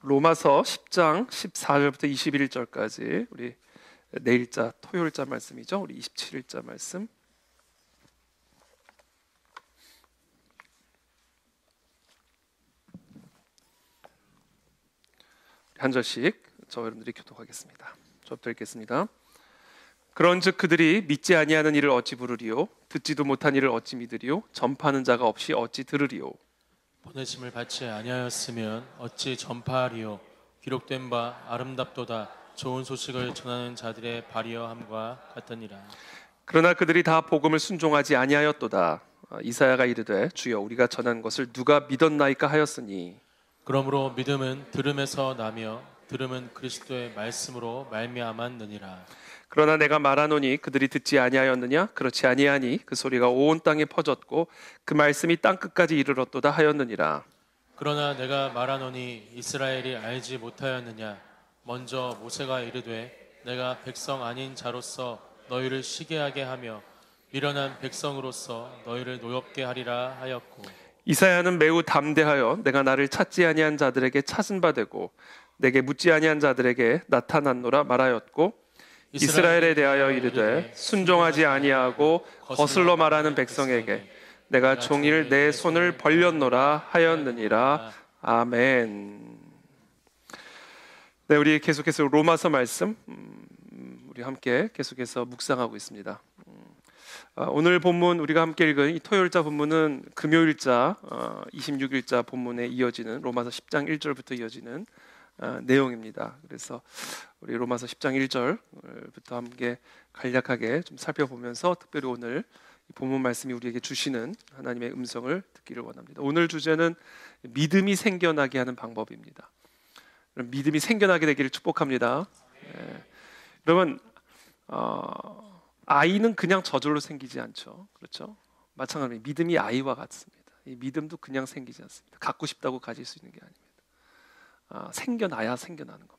로마서 10장 14절부터 21절까지 우리 내일자 토요일자 말씀이죠. 우리 27일자 말씀. 한 절씩 저와 여러분들이 교독하겠습니다. 저부터 읽겠습니다. 그런즉 그들이 믿지 아니하는 이를 어찌 부르리요? 듣지도 못한 이를 어찌 믿으리요? 전파하는 자가 없이 어찌 들으리요? 보내심을 받지 아니하였으면 어찌 전파하리요? 기록된 바 아름답도다 좋은 소식을 전하는 자들의 발이어함과 같으니라. 그러나 그들이 다 복음을 순종하지 아니하였도다. 이사야가 이르되 주여 우리가 전한 것을 누가 믿었나이까 하였으니 그러므로 믿음은 들음에서 나며 들음은 그리스도의 말씀으로 말미암았느니라. 그러나 내가 말하노니 그들이 듣지 아니하였느냐? 그렇지 아니하니 그 소리가 온 땅에 퍼졌고 그 말씀이 땅 끝까지 이르렀도다 하였느니라. 그러나 내가 말하노니 이스라엘이 알지 못하였느냐? 먼저 모세가 이르되 내가 백성 아닌 자로서 너희를 시기하게 하며 미련한 백성으로서 너희를 노엽게 하리라 하였고, 이사야는 매우 담대하여 내가 나를 찾지 아니한 자들에게 찾은 바 되고 내게 묻지 아니한 자들에게 나타났노라 말하였고, 이스라엘에 대하여 이르되 순종하지 아니하고 거슬러 말하는 백성에게 내가 종일 내 손을 벌렸노라 하였느니라. 아멘. 네, 우리 계속해서 로마서 말씀 우리 함께 계속해서 묵상하고 있습니다. 오늘 본문 우리가 함께 읽은 이 토요일자 본문은 금요일자 26일자 본문에 이어지는 로마서 10장 1절부터 이어지는 내용입니다. 그래서 우리 로마서 10장 1절부터 함께 간략하게 좀 살펴보면서 특별히 오늘 이 본문 말씀이 우리에게 주시는 하나님의 음성을 듣기를 원합니다. 오늘 주제는 믿음이 생겨나게 하는 방법입니다. 믿음이 생겨나게 되기를 축복합니다. 여러분, 아이는 그냥 저절로 생기지 않죠. 그렇죠? 마찬가지로 믿음이 아이와 같습니다. 이 믿음도 그냥 생기지 않습니다. 갖고 싶다고 가질 수 있는 게 아닙니다. 생겨나야 생겨나는 겁니다.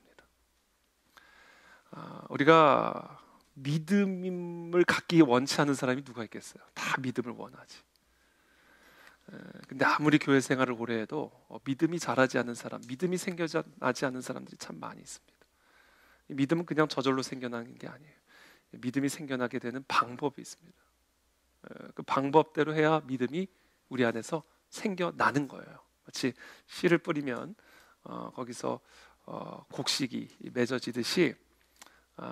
우리가 믿음을 갖기 원치 않는 사람이 누가 있겠어요? 다 믿음을 원하지. 근데 아무리 교회 생활을 오래 해도 믿음이 자라지 않는 사람, 믿음이 생겨나지 않는 사람들이 참 많이 있습니다. 이 믿음은 그냥 저절로 생겨나는 게 아니에요. 믿음이 생겨나게 되는 방법이 있습니다. 그 방법대로 해야 믿음이 우리 안에서 생겨나는 거예요. 마치 씨를 뿌리면 거기서 곡식이 맺어지듯이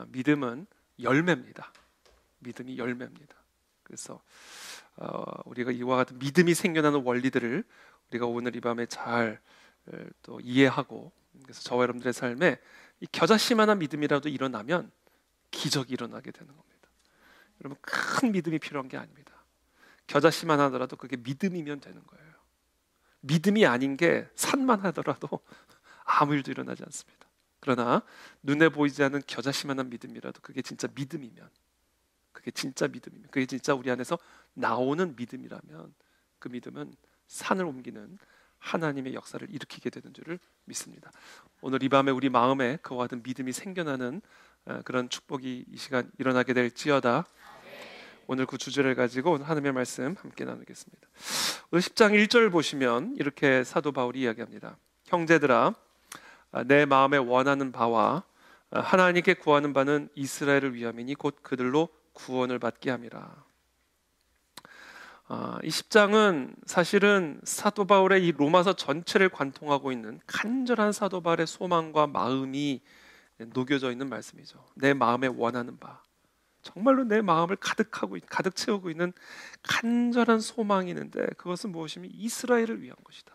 믿음은 열매입니다. 믿음이 열매입니다. 그래서 우리가 이와 같은 믿음이 생겨나는 원리들을 우리가 오늘 이 밤에 잘 또 이해하고, 그래서 저와 여러분들의 삶에 이 겨자씨만한 믿음이라도 일어나면 기적이 일어나게 되는 겁니다. 여러분, 큰 믿음이 필요한 게 아닙니다. 겨자씨만 하더라도 그게 믿음이면 되는 거예요. 믿음이 아닌 게 산만 하더라도 아무 일도 일어나지 않습니다. 그러나 눈에 보이지 않는 겨자씨만한 믿음이라도 그게 진짜 믿음이면, 그게 진짜 믿음이면, 그게 진짜 우리 안에서 나오는 믿음이라면 그 믿음은 산을 옮기는 하나님의 역사를 일으키게 되는 줄을 믿습니다. 오늘 이 밤에 우리 마음에 그와 같은 믿음이 생겨나는 그런 축복이 이 시간 일어나게 될지어다. 오늘 그 주제를 가지고 오늘 하나님의 말씀 함께 나누겠습니다. 오늘 10장 1절 보시면 이렇게 사도 바울이 이야기합니다. 형제들아, 내 마음에 원하는 바와 하나님께 구하는 바는 이스라엘을 위함이니 곧 그들로 구원을 받게 함이라. 이 10장은 사실은 사도 바울의 이 로마서 전체를 관통하고 있는 간절한 사도 바울의 소망과 마음이 녹여져 있는 말씀이죠. 내 마음에 원하는 바, 정말로 내 마음을 가득 채우고 있는 간절한 소망이 있는데 그것은 무엇이면 이스라엘을 위한 것이다.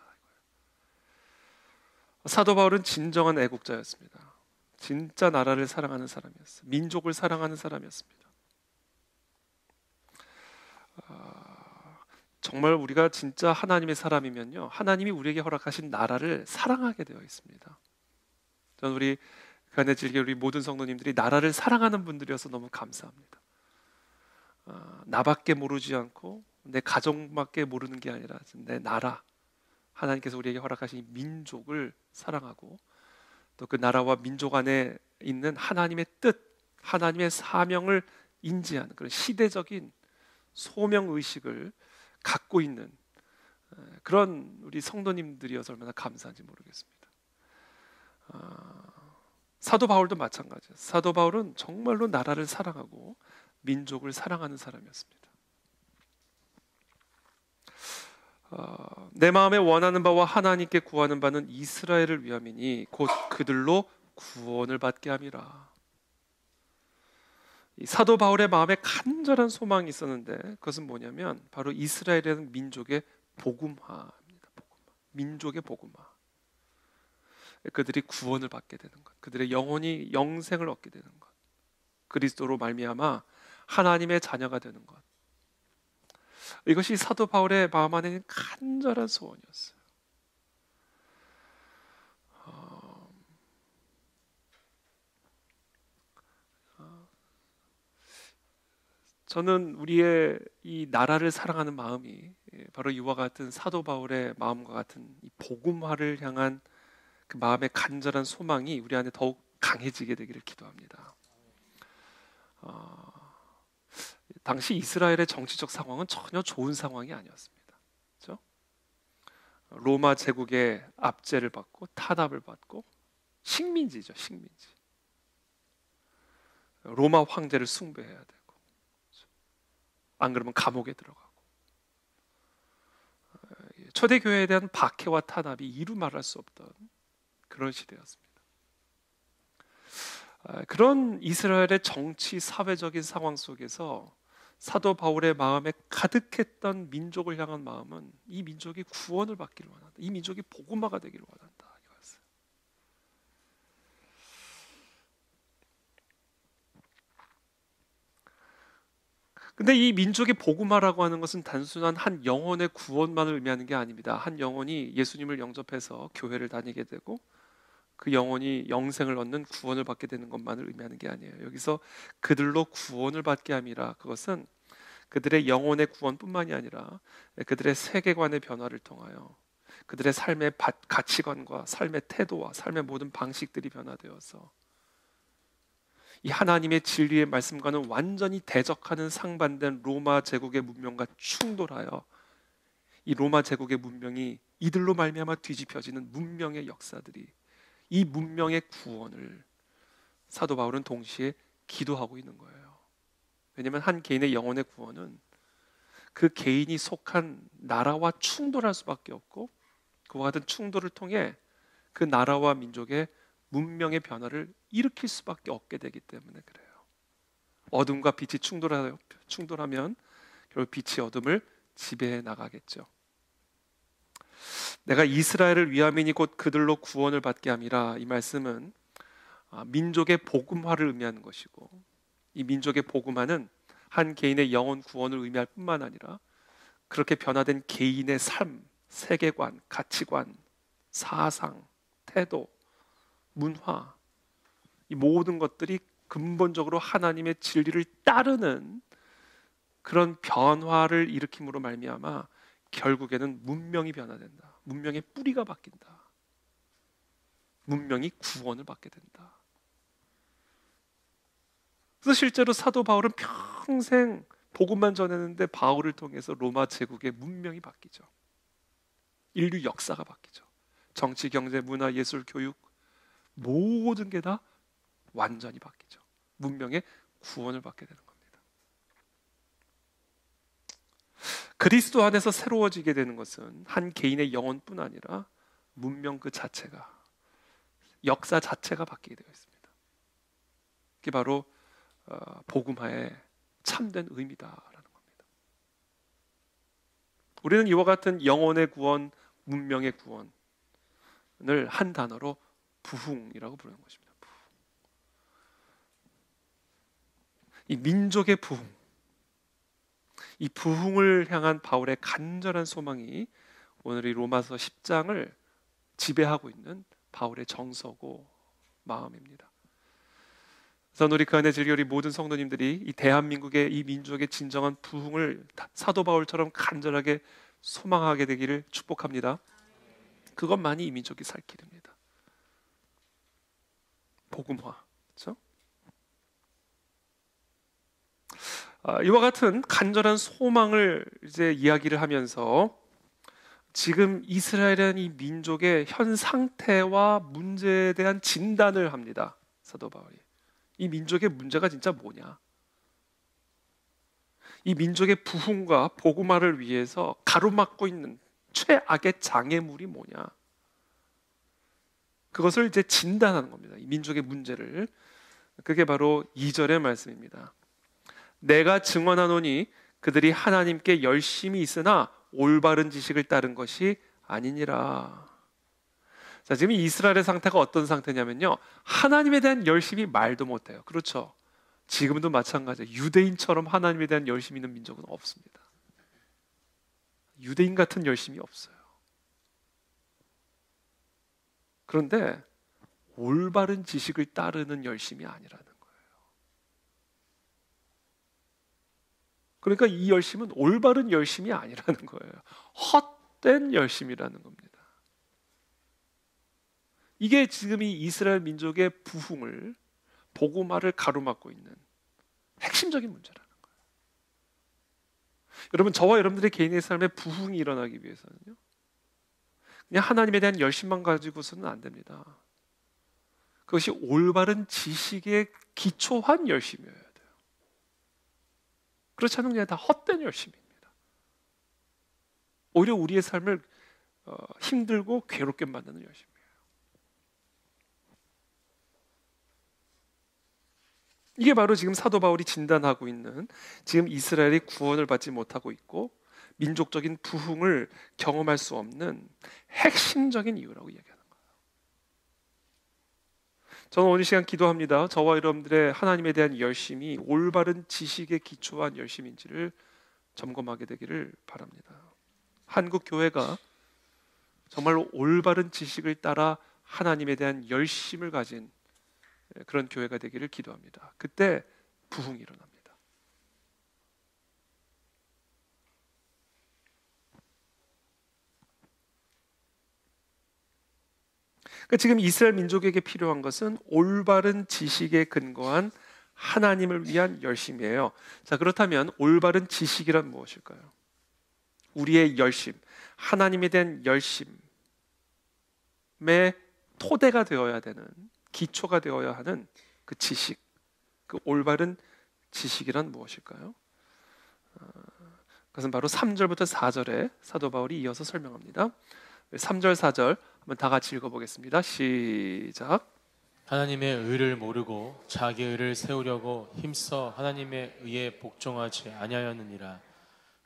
사도 바울은 진정한 애국자였습니다. 진짜 나라를 사랑하는 사람이었어요. 민족을 사랑하는 사람이었습니다. 정말 우리가 진짜 하나님의 사람이면요, 하나님이 우리에게 허락하신 나라를 사랑하게 되어 있습니다. 저는 우리 간의 질게 우리 모든 성도님들이 나라를 사랑하는 분들이어서 너무 감사합니다. 나밖에 모르지 않고 내 가정밖에 모르는 게 아니라 내 나라, 하나님께서 우리에게 허락하신 민족을 사랑하고 또 그 나라와 민족 안에 있는 하나님의 뜻, 하나님의 사명을 인지하는 그런 시대적인 소명의식을 갖고 있는 그런 우리 성도님들이어서 얼마나 감사한지 모르겠습니다. 사도 바울도 마찬가지예요. 사도 바울은 정말로 나라를 사랑하고 민족을 사랑하는 사람이었습니다. 내 마음에 원하는 바와 하나님께 구하는 바는 이스라엘을 위함이니 곧 그들로 구원을 받게 함이라. 이 사도 바울의 마음에 간절한 소망이 있었는데 그것은 뭐냐면 바로 이스라엘이라는 민족의 복음화입니다. 민족의 복음화. 그들이 구원을 받게 되는 것, 그들의 영혼이 영생을 얻게 되는 것, 그리스도로 말미암아 하나님의 자녀가 되는 것. 이것이 사도 바울의 마음 안에 있는 간절한 소원이었어요. 저는 우리의 이 나라를 사랑하는 마음이 바로 이와 같은 사도 바울의 마음과 같은 이 복음화를 향한 그 마음의 간절한 소망이 우리 안에 더욱 강해지게 되기를 기도합니다. 당시 이스라엘의 정치적 상황은 전혀 좋은 상황이 아니었습니다. 그렇죠? 로마 제국의 압제를 받고 타압을 받고 식민지죠, 식민지. 로마 황제를 숭배해야 되고, 안 그러면 감옥에 들어가고, 초대교회에 대한 박해와 탄압이 이루 말할 수 없던 그런 시대였습니다. 그런 이스라엘의 정치 사회적인 상황 속에서 사도 바울의 마음에 가득했던 민족을 향한 마음은 이 민족이 구원을 받기를 원한다. 이 민족이 복음화가 되기를 원한다. 이거였어요. 근데 이 민족의 복음화라고 하는 것은 단순한 한 영혼의 구원만을 의미하는 게 아닙니다. 한 영혼이 예수님을 영접해서 교회를 다니게 되고 그 영혼이 영생을 얻는 구원을 받게 되는 것만을 의미하는 게 아니에요. 여기서 그들로 구원을 받게 함이라, 그것은 그들의 영혼의 구원뿐만이 아니라 그들의 세계관의 변화를 통하여 그들의 삶의 가치관과 삶의 태도와 삶의 모든 방식들이 변화되어서 이 하나님의 진리의 말씀과는 완전히 대적하는 상반된 로마 제국의 문명과 충돌하여 이 로마 제국의 문명이 이들로 말미암아 뒤집혀지는 문명의 역사들이, 이 문명의 구원을 사도 바울은 동시에 기도하고 있는 거예요. 왜냐하면 한 개인의 영혼의 구원은 그 개인이 속한 나라와 충돌할 수밖에 없고 그와 같은 충돌을 통해 그 나라와 민족의 문명의 변화를 일으킬 수밖에 없게 되기 때문에 그래요. 어둠과 빛이 충돌하면 결국 빛이 어둠을 지배해 나가겠죠. 내가 이스라엘을 위함이니 곧 그들로 구원을 받게 함이라, 이 말씀은 민족의 복음화를 의미하는 것이고, 이 민족의 복음화는 한 개인의 영혼 구원을 의미할 뿐만 아니라 그렇게 변화된 개인의 삶, 세계관, 가치관, 사상, 태도, 문화, 이 모든 것들이 근본적으로 하나님의 진리를 따르는 그런 변화를 일으킴으로 말미암아 결국에는 문명이 변화된다. 문명의 뿌리가 바뀐다. 문명이 구원을 받게 된다. 그래서 실제로 사도 바울은 평생 복음만 전했는데 바울을 통해서 로마 제국의 문명이 바뀌죠. 인류 역사가 바뀌죠. 정치, 경제, 문화, 예술, 교육 모든 게 다 완전히 바뀌죠. 문명의 구원을 받게 되는 겁니다. 그리스도 안에서 새로워지게 되는 것은 한 개인의 영혼뿐 아니라 문명 그 자체가, 역사 자체가 바뀌게 되어 있습니다. 그게 바로 복음화의 참된 의미다라는 겁니다. 우리는 이와 같은 영혼의 구원, 문명의 구원을 한 단어로 부흥이라고 부르는 것입니다. 부흥. 이 민족의 부흥, 이 부흥을 향한 바울의 간절한 소망이 오늘 이 로마서 10장을 지배하고 있는 바울의 정서고 마음입니다. 그래서 우리 그 안에 즐겨 우리 모든 성도님들이 이 대한민국의 이 민족의 진정한 부흥을 사도 바울처럼 간절하게 소망하게 되기를 축복합니다. 그것만이 이 민족이 살 길입니다. 복음화, 그렇죠? 이와 같은 간절한 소망을 이제 이야기를 하면서 지금 이스라엘은 이 민족의 현 상태와 문제에 대한 진단을 합니다. 사도 바울이. 이 민족의 문제가 진짜 뭐냐? 이 민족의 부흥과 복음화를 위해서 가로막고 있는 최악의 장애물이 뭐냐? 그것을 이제 진단하는 겁니다. 이 민족의 문제를. 그게 바로 2절의 말씀입니다. 내가 증언하노니 그들이 하나님께 열심히 있으나 올바른 지식을 따른 것이 아니니라. 자, 지금 이스라엘의 상태가 어떤 상태냐면요, 하나님에 대한 열심이 말도 못해요. 그렇죠? 지금도 마찬가지예요. 유대인처럼 하나님에 대한 열심이 있는 민족은 없습니다. 유대인 같은 열심이 없어요. 그런데 올바른 지식을 따르는 열심이 아니라는 거예요. 그러니까 이 열심은 올바른 열심이 아니라는 거예요. 헛된 열심이라는 겁니다. 이게 지금 이 이스라엘 민족의 부흥을, 복음화를 가로막고 있는 핵심적인 문제라는 거예요. 여러분, 저와 여러분들의 개인의 삶에 부흥이 일어나기 위해서는요, 그냥 하나님에 대한 열심만 가지고서는 안 됩니다. 그것이 올바른 지식에 기초한 열심이어야 돼요. 그렇지 않으면 그냥 다 헛된 열심입니다. 오히려 우리의 삶을 힘들고 괴롭게 만드는 열심이에요. 이게 바로 지금 사도 바울이 진단하고 있는, 지금 이스라엘이 구원을 받지 못하고 있고 민족적인 부흥을 경험할 수 없는 핵심적인 이유라고 이야기하는 거예요. 저는 오늘 시간 기도합니다. 저와 여러분들의 하나님에 대한 열심이 올바른 지식에 기초한 열심인지를 점검하게 되기를 바랍니다. 한국 교회가 정말로 올바른 지식을 따라 하나님에 대한 열심을 가진 그런 교회가 되기를 기도합니다. 그때 부흥이 일어납니다. 그러니까 지금 이스라엘 민족에게 필요한 것은 올바른 지식에 근거한 하나님을 위한 열심이에요. 자, 그렇다면 올바른 지식이란 무엇일까요? 우리의 열심, 하나님에 대한 열심의 토대가 되어야 되는, 기초가 되어야 하는 그 지식, 그 올바른 지식이란 무엇일까요? 그것은 바로 3절부터 4절에 사도 바울이 이어서 설명합니다. 3절, 4절 한번 다 같이 읽어보겠습니다. 시작. 하나님의 의를 모르고 자기 의를 세우려고 힘써 하나님의 의에 복종하지 아니하였느니라.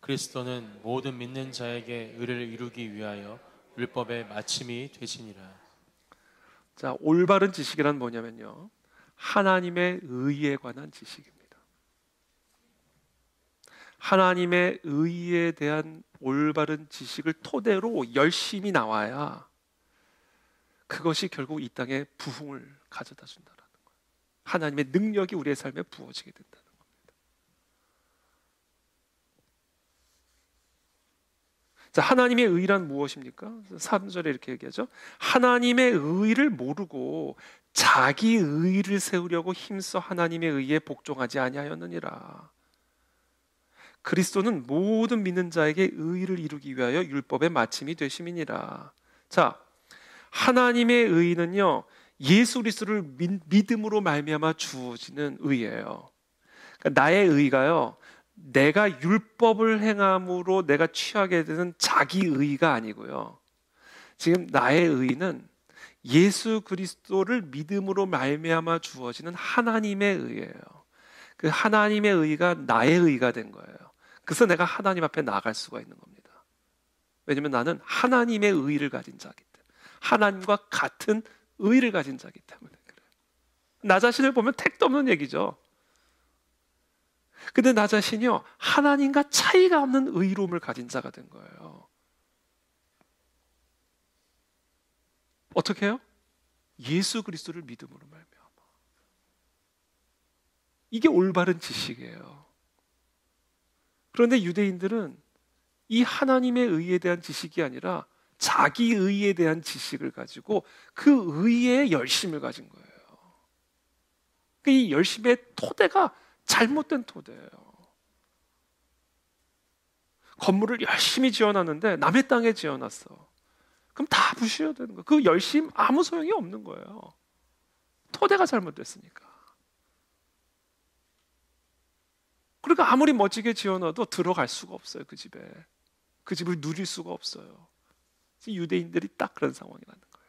그리스도는 모든 믿는 자에게 의를 이루기 위하여 율법의 마침이 되시니라. 자, 올바른 지식이란 뭐냐면요, 하나님의 의에 관한 지식입니다. 하나님의 의에 대한 올바른 지식을 토대로 열심히 나와야 그것이 결국 이 땅에 부흥을 가져다 준다는 거예요. 하나님의 능력이 우리의 삶에 부어지게 된다는 겁니다. 자, 하나님의 의란 무엇입니까? 3절에 이렇게 얘기하죠. 하나님의 의를 모르고 자기 의를 세우려고 힘써 하나님의 의에 복종하지 아니하였느니라. 그리스도는 모든 믿는 자에게 의를 이루기 위하여 율법의 마침이 되심이니라. 자, 하나님의 의는요, 예수 그리스도를 믿음으로 말미암아 주어지는 의예요. 그러니까 나의 의가요, 내가 율법을 행함으로 내가 취하게 되는 자기 의가 아니고요, 지금 나의 의는 예수 그리스도를 믿음으로 말미암아 주어지는 하나님의 의예요. 그 하나님의 의가 나의 의가 된 거예요. 그래서 내가 하나님 앞에 나아갈 수가 있는 겁니다. 왜냐하면 나는 하나님의 의를 가진 자기 때문에, 하나님과 같은 의를 가진 자기 때문에 그래요. 나 자신을 보면 택도 없는 얘기죠. 근데 나 자신이요, 하나님과 차이가 없는 의로움을 가진 자가 된 거예요. 어떻게 해요? 예수 그리스도를 믿음으로 말미암아. 이게 올바른 지식이에요. 그런데 유대인들은 이 하나님의 의에 대한 지식이 아니라 자기 의에 대한 지식을 가지고 그 의에 열심을 가진 거예요. 이 열심의 토대가 잘못된 토대예요. 건물을 열심히 지어놨는데 남의 땅에 지어놨어. 그럼 다 부셔야 되는 거예요. 그 열심 아무 소용이 없는 거예요. 토대가 잘못됐으니까. 그러니까 아무리 멋지게 지어놔도 들어갈 수가 없어요. 그 집에. 그 집을 누릴 수가 없어요. 유대인들이 딱 그런 상황이라는 거예요.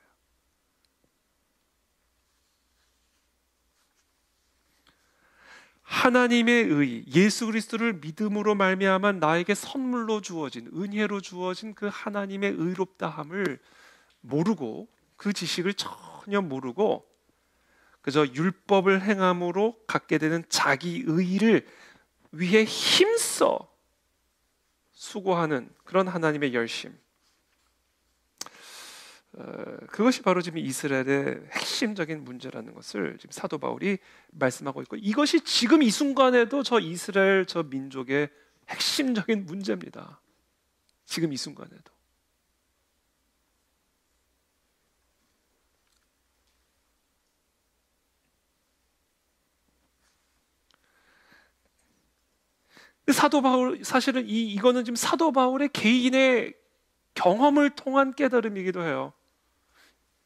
하나님의 의, 예수 그리스도를 믿음으로 말미암아 나에게 선물로 주어진, 은혜로 주어진 그 하나님의 의롭다함을 모르고, 그 지식을 전혀 모르고 그저 율법을 행함으로 갖게 되는 자기 의를 위해 힘써 수고하는 그런 하나님의 열심, 그것이 바로 지금 이스라엘의 핵심적인 문제라는 것을 지금 사도 바울이 말씀하고 있고, 이것이 지금 이 순간에도 저 이스라엘 저 민족의 핵심적인 문제입니다. 지금 이 순간에도. 사도 바울, 사실은 이거는 지금 사도 바울의 개인의 경험을 통한 깨달음이기도 해요.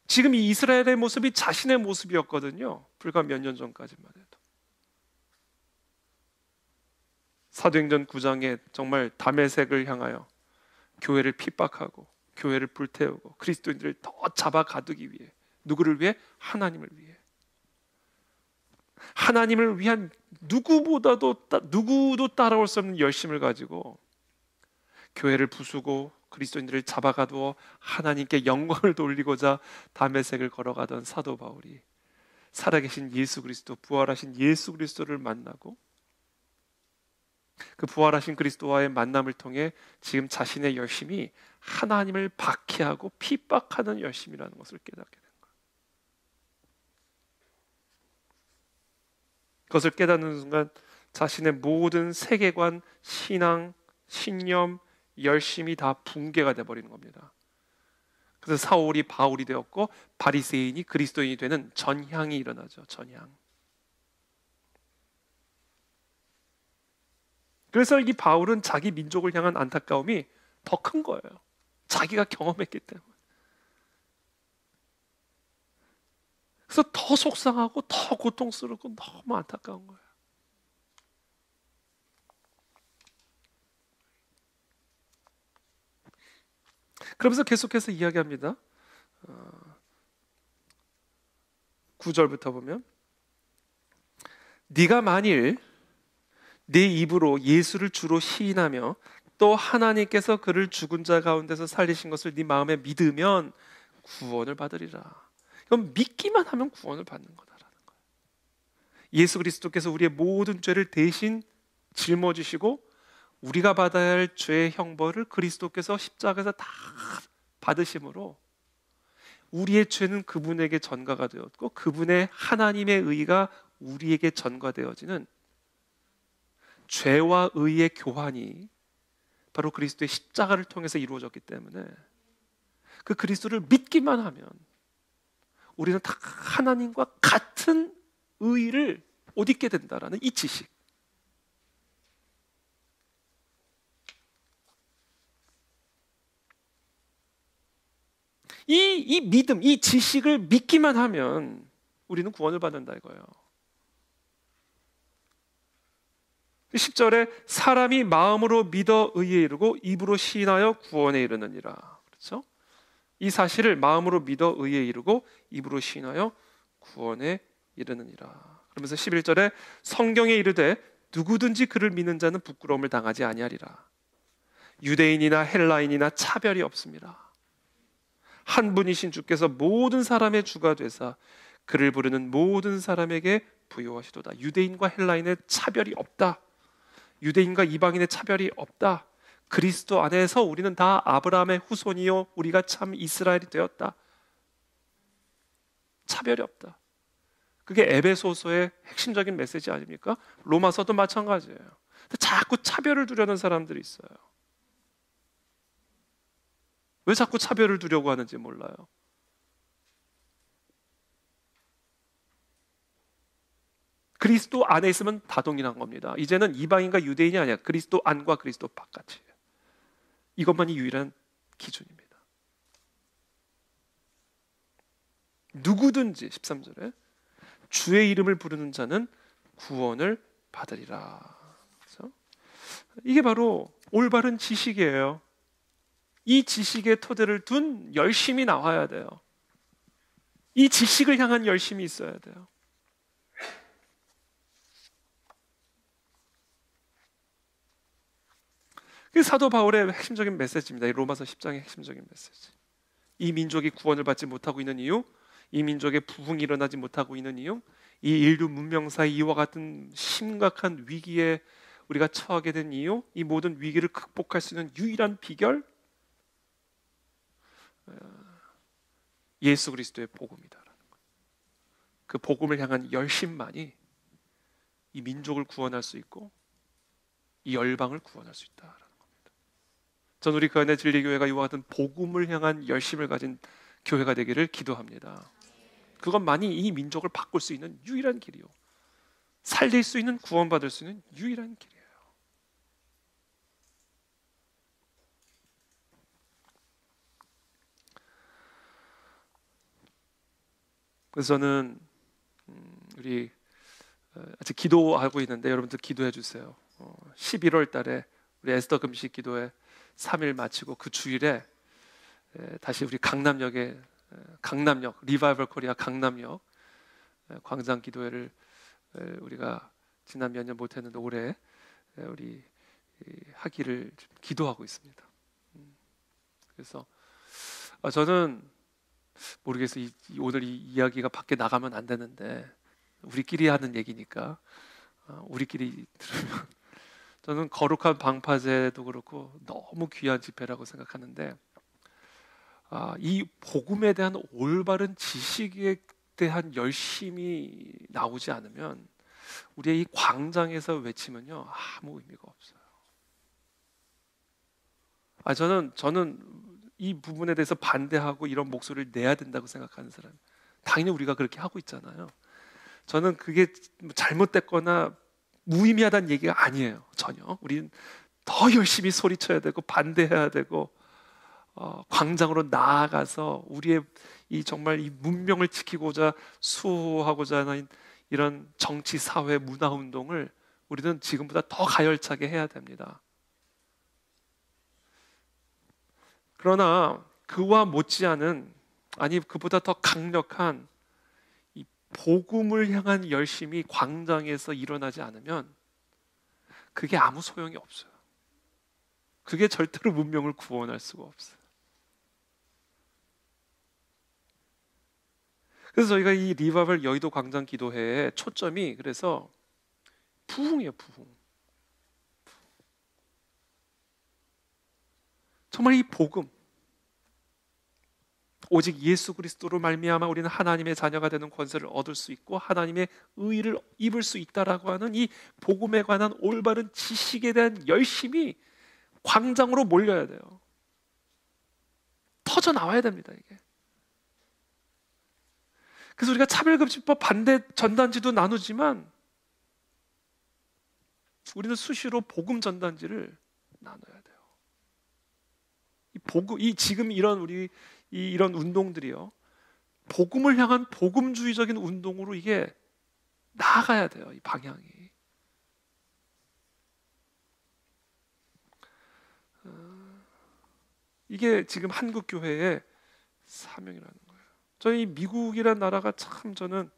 지금 이 이스라엘의 모습이 자신의 모습이었거든요. 불과 몇 년 전까지만 해도. 사도행전 9장에 정말 다메섹을 향하여 교회를 핍박하고 교회를 불태우고 그리스도인들을 더 잡아 가두기 위해, 누구를 위해? 하나님을 위해. 하나님을 위한 누구도 따라올 수 없는 열심을 가지고 교회를 부수고 그리스도인들을 잡아가두어 하나님께 영광을 돌리고자 다메섹을 걸어가던 사도 바울이 살아계신 예수 그리스도, 부활하신 예수 그리스도를 만나고 그 부활하신 그리스도와의 만남을 통해 지금 자신의 열심이 하나님을 박해하고 핍박하는 열심이라는 것을 깨닫게 된 거예요. 그것을 깨닫는 순간 자신의 모든 세계관, 신앙, 신념, 열심이 다 붕괴가 돼버리는 겁니다. 그래서 사울이 바울이 되었고 바리새인이 그리스도인이 되는 전향이 일어나죠. 전향. 그래서 이 바울은 자기 민족을 향한 안타까움이 더 큰 거예요. 자기가 경험했기 때문에. 그래서 더 속상하고 더 고통스럽고 너무 안타까운 거예요. 그러면서 계속해서 이야기합니다. 9절부터 보면, 네가 만일 내 입으로 예수를 주로 시인하며 또 하나님께서 그를 죽은 자 가운데서 살리신 것을 네 마음에 믿으면 구원을 받으리라. 그럼 믿기만 하면 구원을 받는 거다라는 거예요. 예수 그리스도께서 우리의 모든 죄를 대신 짊어지시고 우리가 받아야 할 죄의 형벌을 그리스도께서 십자가에서 다 받으심으로 우리의 죄는 그분에게 전가가 되었고 그분의 하나님의 의가 우리에게 전가되어지는 죄와 의의 교환이 바로 그리스도의 십자가를 통해서 이루어졌기 때문에 그 그리스도를 믿기만 하면 우리는 다 하나님과 같은 의를 옷 입게 된다라는 이 지식. 이 믿음, 이 지식을 믿기만 하면 우리는 구원을 받는다 이거예요. 10절에 사람이 마음으로 믿어 의에 이르고 입으로 시인하여 구원에 이르느니라. 그렇죠? 이 사실을 마음으로 믿어 의에 이르고 입으로 시인하여 구원에 이르느니라. 그러면서 11절에 성경에 이르되 누구든지 그를 믿는 자는 부끄러움을 당하지 아니하리라. 유대인이나 헬라인이나 차별이 없습니다. 한 분이신 주께서 모든 사람의 주가 되사 그를 부르는 모든 사람에게 부요하시도다. 유대인과 헬라인의 차별이 없다. 유대인과 이방인의 차별이 없다. 그리스도 안에서 우리는 다 아브라함의 후손이요 우리가 참 이스라엘이 되었다. 차별이 없다. 그게 에베소서의 핵심적인 메시지 아닙니까? 로마서도 마찬가지예요. 근데 자꾸 차별을 두려는 사람들이 있어요. 왜 자꾸 차별을 두려고 하는지 몰라요. 그리스도 안에 있으면 다 동일한 겁니다. 이제는 이방인과 유대인이 아니야. 그리스도 안과 그리스도 바깥이에요. 이것만이 유일한 기준입니다. 누구든지 13절에 주의 이름을 부르는 자는 구원을 받으리라. 그렇죠? 이게 바로 올바른 지식이에요. 이 지식의 토대를 둔 열심이 나와야 돼요. 이 지식을 향한 열심이 있어야 돼요. 그게 사도 바울의 핵심적인 메시지입니다. 이 로마서 10장의 핵심적인 메시지. 이 민족이 구원을 받지 못하고 있는 이유, 이 민족의 부흥이 일어나지 못하고 있는 이유, 이 인류 문명사의 이와 같은 심각한 위기에 우리가 처하게 된 이유, 이 모든 위기를 극복할 수 있는 유일한 비결, 예수 그리스도의 복음이다라는 거예요. 그 복음을 향한 열심만이 이 민족을 구원할 수 있고 이 열방을 구원할 수 있다라는 겁니다. 전 우리 교회 진리교회가 이와 같은 복음을 향한 열심을 가진 교회가 되기를 기도합니다. 그것만이 이 민족을 바꿀 수 있는 유일한 길이요, 살릴 수 있는, 구원받을 수 있는 유일한 길이에요. 그래서 저는 우리 아직 기도하고 있는데 여러분들 기도해 주세요. 11월 달에 우리 에스더 금식 기도회 3일 마치고 그 주일에 다시 우리 강남역 리바이벌 코리아 강남역 광장 기도회를 우리가 지난 몇 년 못했는데 올해 우리 하기를 기도하고 있습니다. 그래서 저는 모르겠어요. 오늘 이 이야기가 밖에 나가면 안 되는데 우리끼리 하는 얘기니까 우리끼리 들으면 저는 거룩한 방파제도 그렇고 너무 귀한 집회라고 생각하는데 이 복음에 대한 올바른 지식에 대한 열심이 나오지 않으면 우리의 이 광장에서 외치면요 아무 의미가 없어요. 저는 이 부분에 대해서 반대하고 이런 목소리를 내야 된다고 생각하는 사람, 당연히 우리가 그렇게 하고 있잖아요. 저는 그게 잘못됐거나 무의미하다는 얘기가 아니에요. 전혀. 우리는 더 열심히 소리쳐야 되고 반대해야 되고 광장으로 나아가서 우리의 정말 이 문명을 지키고자 수호하고자 하는 이런 정치, 사회, 문화 운동을 우리는 지금보다 더 가열차게 해야 됩니다. 그러나 그와 못지않은, 아니 그보다 더 강력한 이 복음을 향한 열심이 광장에서 일어나지 않으면 그게 아무 소용이 없어요. 그게 절대로 문명을 구원할 수가 없어요. 그래서 저희가 이 리바이벌 여의도 광장 기도회의 초점이 그래서 부흥이에요. 부흥. 정말 이 복음, 오직 예수 그리스도로 말미암아 우리는 하나님의 자녀가 되는 권세를 얻을 수 있고 하나님의 의를 입을 수 있다라고 하는 이 복음에 관한 올바른 지식에 대한 열심이 광장으로 몰려야 돼요. 터져 나와야 됩니다, 이게. 그래서 우리가 차별금지법 반대 전단지도 나누지만 우리는 수시로 복음 전단지를 나눠야 돼요. 지금 이런 이런 운동들이요, 복음을 향한 복음주의적인 운동으로 이게 나아가야 돼요. 이 방향이. 이게 지금 한국 교회의 사명이라는 거예요. 저희 미국이라는 나라가 참 저는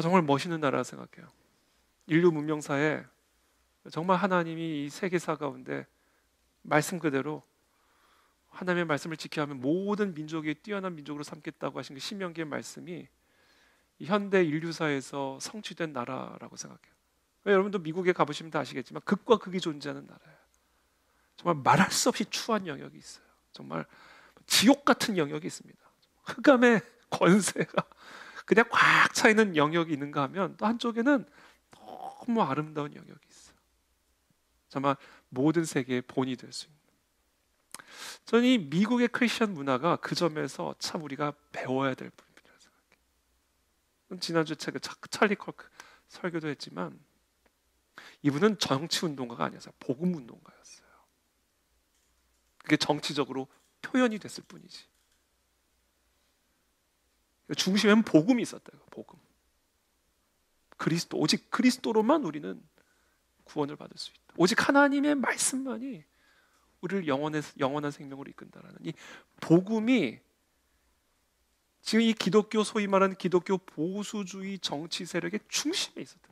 정말 멋있는 나라라 생각해요. 인류 문명사에 정말 하나님이 이 세계사 가운데 말씀 그대로 하나님의 말씀을 지켜야 하면 모든 민족이 뛰어난 민족으로 삼겠다고 하신 그 신명기의 말씀이 이 현대 인류사에서 성취된 나라라고 생각해요. 여러분도 미국에 가보시면 다 아시겠지만 극과 극이 존재하는 나라예요. 정말 말할 수 없이 추한 영역이 있어요. 정말 지옥 같은 영역이 있습니다. 흑암의 권세가 그냥 꽉 차 있는 영역이 있는가 하면 또 한쪽에는 너무 아름다운 영역이 있어요. 정말 모든 세계의 본이 될 수 있는. 저는 이 미국의 크리스천 문화가 그 점에서 참 우리가 배워야 될 부분이라고 생각해요. 지난주 제가 찰리 컬크 설교도 했지만 이분은 정치 운동가가 아니었어요. 복음 운동가였어요. 그게 정치적으로 표현이 됐을 뿐이지. 중심에는 복음이 있었다. 복음. 그리스도, 오직 그리스도로만 우리는 구원을 받을 수 있다. 오직 하나님의 말씀만이 우리를 영원한 생명으로 이끈다라는 이 복음이 지금 이 기독교, 소위 말하는 기독교 보수주의 정치 세력의 중심에 있었다.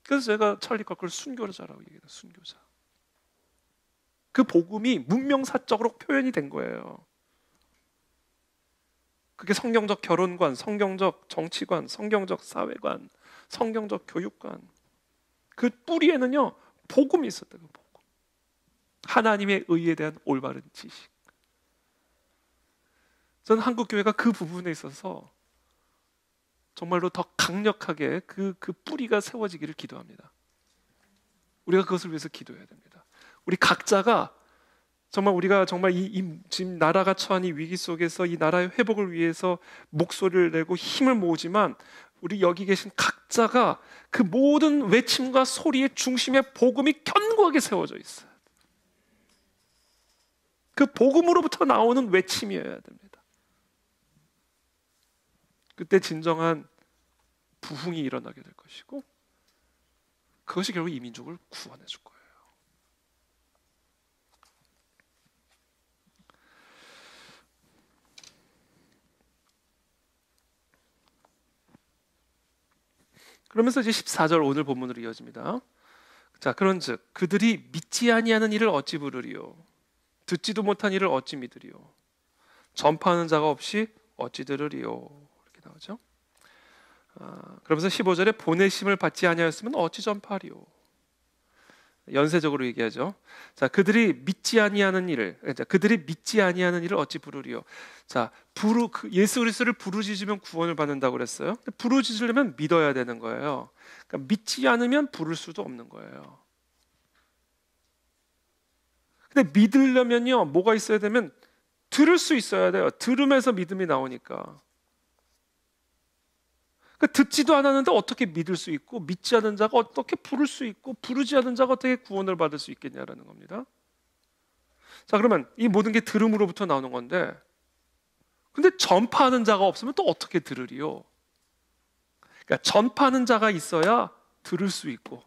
그래서 제가 찰리 커크를 순교자라고 얘기해요. 순교자. 그 복음이 문명사적으로 표현이 된 거예요. 그게 성경적 결혼관, 성경적 정치관, 성경적 사회관, 성경적 교육관. 그 뿌리에는요 복음이 있었다. 그 복음. 하나님의 의에 대한 올바른 지식. 저는 한국 교회가 그 부분에 있어서 정말로 더 강력하게 그 뿌리가 세워지기를 기도합니다. 우리가 그것을 위해서 기도해야 됩니다. 우리 각자가 정말 우리가 정말 이 지금 나라가 처한 이 위기 속에서 이 나라의 회복을 위해서 목소리를 내고 힘을 모으지만 우리 여기 계신 각자가 그 모든 외침과 소리의 중심에 복음이 견고하게 세워져 있어요. 그 복음으로부터 나오는 외침이어야 됩니다. 그때 진정한 부흥이 일어나게 될 것이고 그것이 결국 이 민족을 구원해 줄 거예요. 그러면서 이제 14절 오늘 본문으로 이어집니다. 자, 그런즉 그들이 믿지 아니하는 일을 어찌 부르리요? 듣지도 못한 일을 어찌 믿으리요? 전파하는 자가 없이 어찌 들으리요? 이렇게 나오죠. 그러면서 15절에 보내심을 받지 아니하였으면 어찌 전파하리요? 연세적으로 얘기하죠. 자, 그들이 믿지 아니하는 일을 어찌 부르리요? 자, 예수 그리스도를 부르짖으면 구원을 받는다고 그랬어요. 부르짖으려면 믿어야 되는 거예요. 그러니까 믿지 않으면 부를 수도 없는 거예요. 근데 믿으려면요, 뭐가 있어야 되면 들을 수 있어야 돼요. 들으면서 믿음이 나오니까. 그러니까 듣지도 않았는데 어떻게 믿을 수 있고, 믿지 않은 자가 어떻게 부를 수 있고, 부르지 않은 자가 어떻게 구원을 받을 수 있겠냐라는 겁니다. 자, 그러면 이 모든 게 들음으로부터 나오는 건데, 근데 전파하는 자가 없으면 또 어떻게 들으리요? 그러니까 전파하는 자가 있어야 들을 수 있고,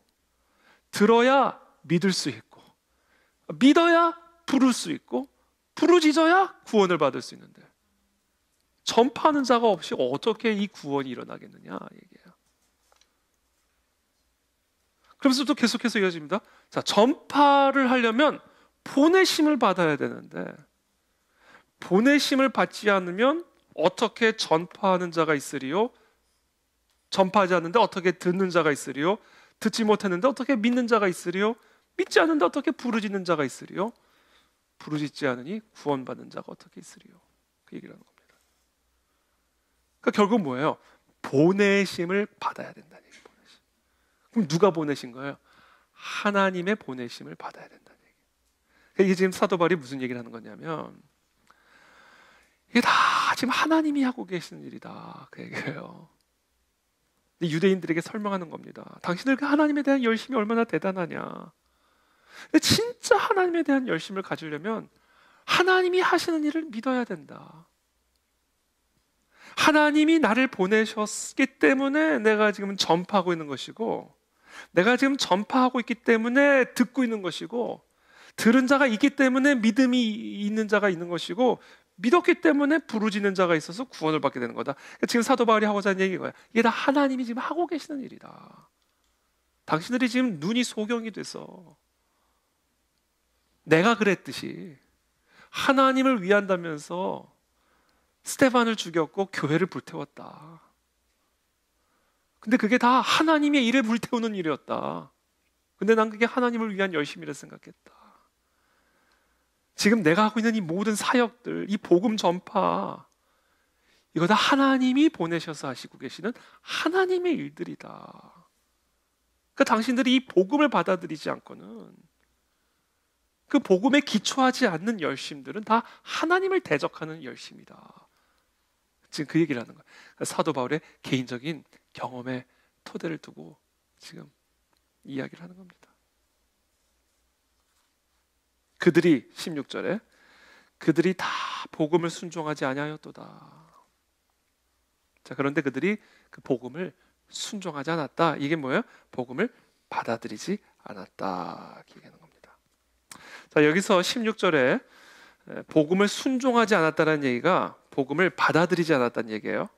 들어야 믿을 수 있고, 믿어야 부를 수 있고, 부르짖어야 구원을 받을 수 있는데, 전파하는 자가 없이 어떻게 이 구원이 일어나겠느냐 얘기예요. 그러면서 또 계속해서 이어집니다. 자, 전파를 하려면 보내심을 받아야 되는데 보내심을 받지 않으면 어떻게 전파하는 자가 있으리요? 전파하지 않는데 어떻게 듣는 자가 있으리요? 듣지 못했는데 어떻게 믿는 자가 있으리요? 믿지 않는데 어떻게 부르짖는 자가 있으리요? 부르짖지 않으니 구원받는 자가 어떻게 있으리요? 그 얘기를 하는 겁니다. 그러니까 결국 뭐예요? 보내심을 받아야 된다는 얘기예요. 보내심. 그럼 누가 보내신 거예요? 하나님의 보내심을 받아야 된다는 얘기예요. 그러니까 이게 지금 사도 바울이 무슨 얘기를 하는 거냐면 이게 다 지금 하나님이 하고 계시는 일이다 그 얘기예요. 유대인들에게 설명하는 겁니다. 당신들 그 하나님에 대한 열심이 얼마나 대단하냐. 근데 진짜 하나님에 대한 열심을 가지려면 하나님이 하시는 일을 믿어야 된다. 하나님이 나를 보내셨기 때문에 내가 지금 전파하고 있는 것이고, 내가 지금 전파하고 있기 때문에 듣고 있는 것이고, 들은 자가 있기 때문에 믿음이 있는 자가 있는 것이고, 믿었기 때문에 부르짖는 자가 있어서 구원을 받게 되는 거다. 지금 사도 바울이 하고자 하는 얘기가 이게 다 하나님이 지금 하고 계시는 일이다. 당신들이 지금 눈이 소경이 돼서 내가 그랬듯이 하나님을 위한다면서 스테반을 죽였고 교회를 불태웠다. 근데 그게 다 하나님의 일을 불태우는 일이었다. 근데 난 그게 하나님을 위한 열심이라 생각했다. 지금 내가 하고 있는 이 모든 사역들, 이 복음 전파, 이거 다 하나님이 보내셔서 하시고 계시는 하나님의 일들이다. 그러니까 당신들이 이 복음을 받아들이지 않고는, 그 복음에 기초하지 않는 열심들은 다 하나님을 대적하는 열심이다. 지금 그 얘기를 하는 거예요. 사도 바울의 개인적인 경험의 토대를 두고 지금 이야기를 하는 겁니다. 그들이 16절에 그들이 다 복음을 순종하지 아니하였도다. 자, 그런데 그들이 그 복음을 순종하지 않았다. 이게 뭐예요? 복음을 받아들이지 않았다. 얘기하는 겁니다. 자, 여기서 16절에 복음을 순종하지 않았다는 얘기가 복음을 받아들이지 않았다는 얘기예요.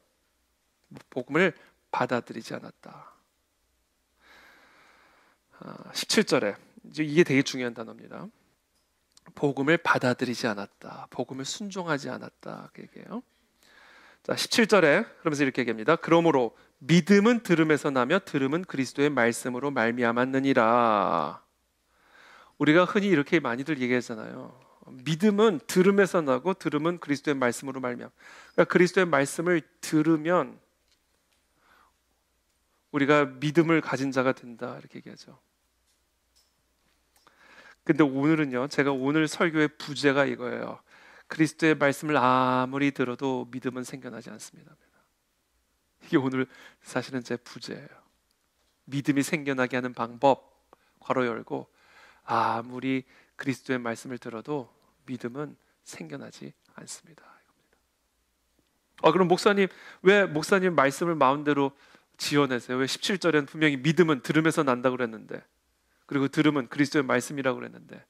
복음을 받아들이지 않았다. 17절에 이게 되게 중요한 단어입니다. 복음을 받아들이지 않았다. 복음을 순종하지 않았다. 그 얘기예요. 자, 17절에 그러면서 이렇게 얘기합니다. 그러므로 믿음은 들음에서 나며 들음은 그리스도의 말씀으로 말미암았느니라. 우리가 흔히 이렇게 많이들 얘기하잖아요. 믿음은 들음에서 나고 들음은 그리스도의 말씀으로 말미암. 그러니까 그리스도의 말씀을 들으면 우리가 믿음을 가진 자가 된다 이렇게 얘기하죠. 근데 오늘은요, 제가 오늘 설교의 부제가 이거예요. 그리스도의 말씀을 아무리 들어도 믿음은 생겨나지 않습니다. 이게 오늘 사실은 제 부제예요. 믿음이 생겨나게 하는 방법, 괄호 열고, 아무리 그리스도의 말씀을 들어도 믿음은 생겨나지 않습니다. 그럼 목사님, 왜 목사님 말씀을 마음대로 지어내세요? 왜 17절에는 분명히 믿음은 들음에서 난다고 그랬는데, 그리고 들음은 그리스도의 말씀이라고 그랬는데,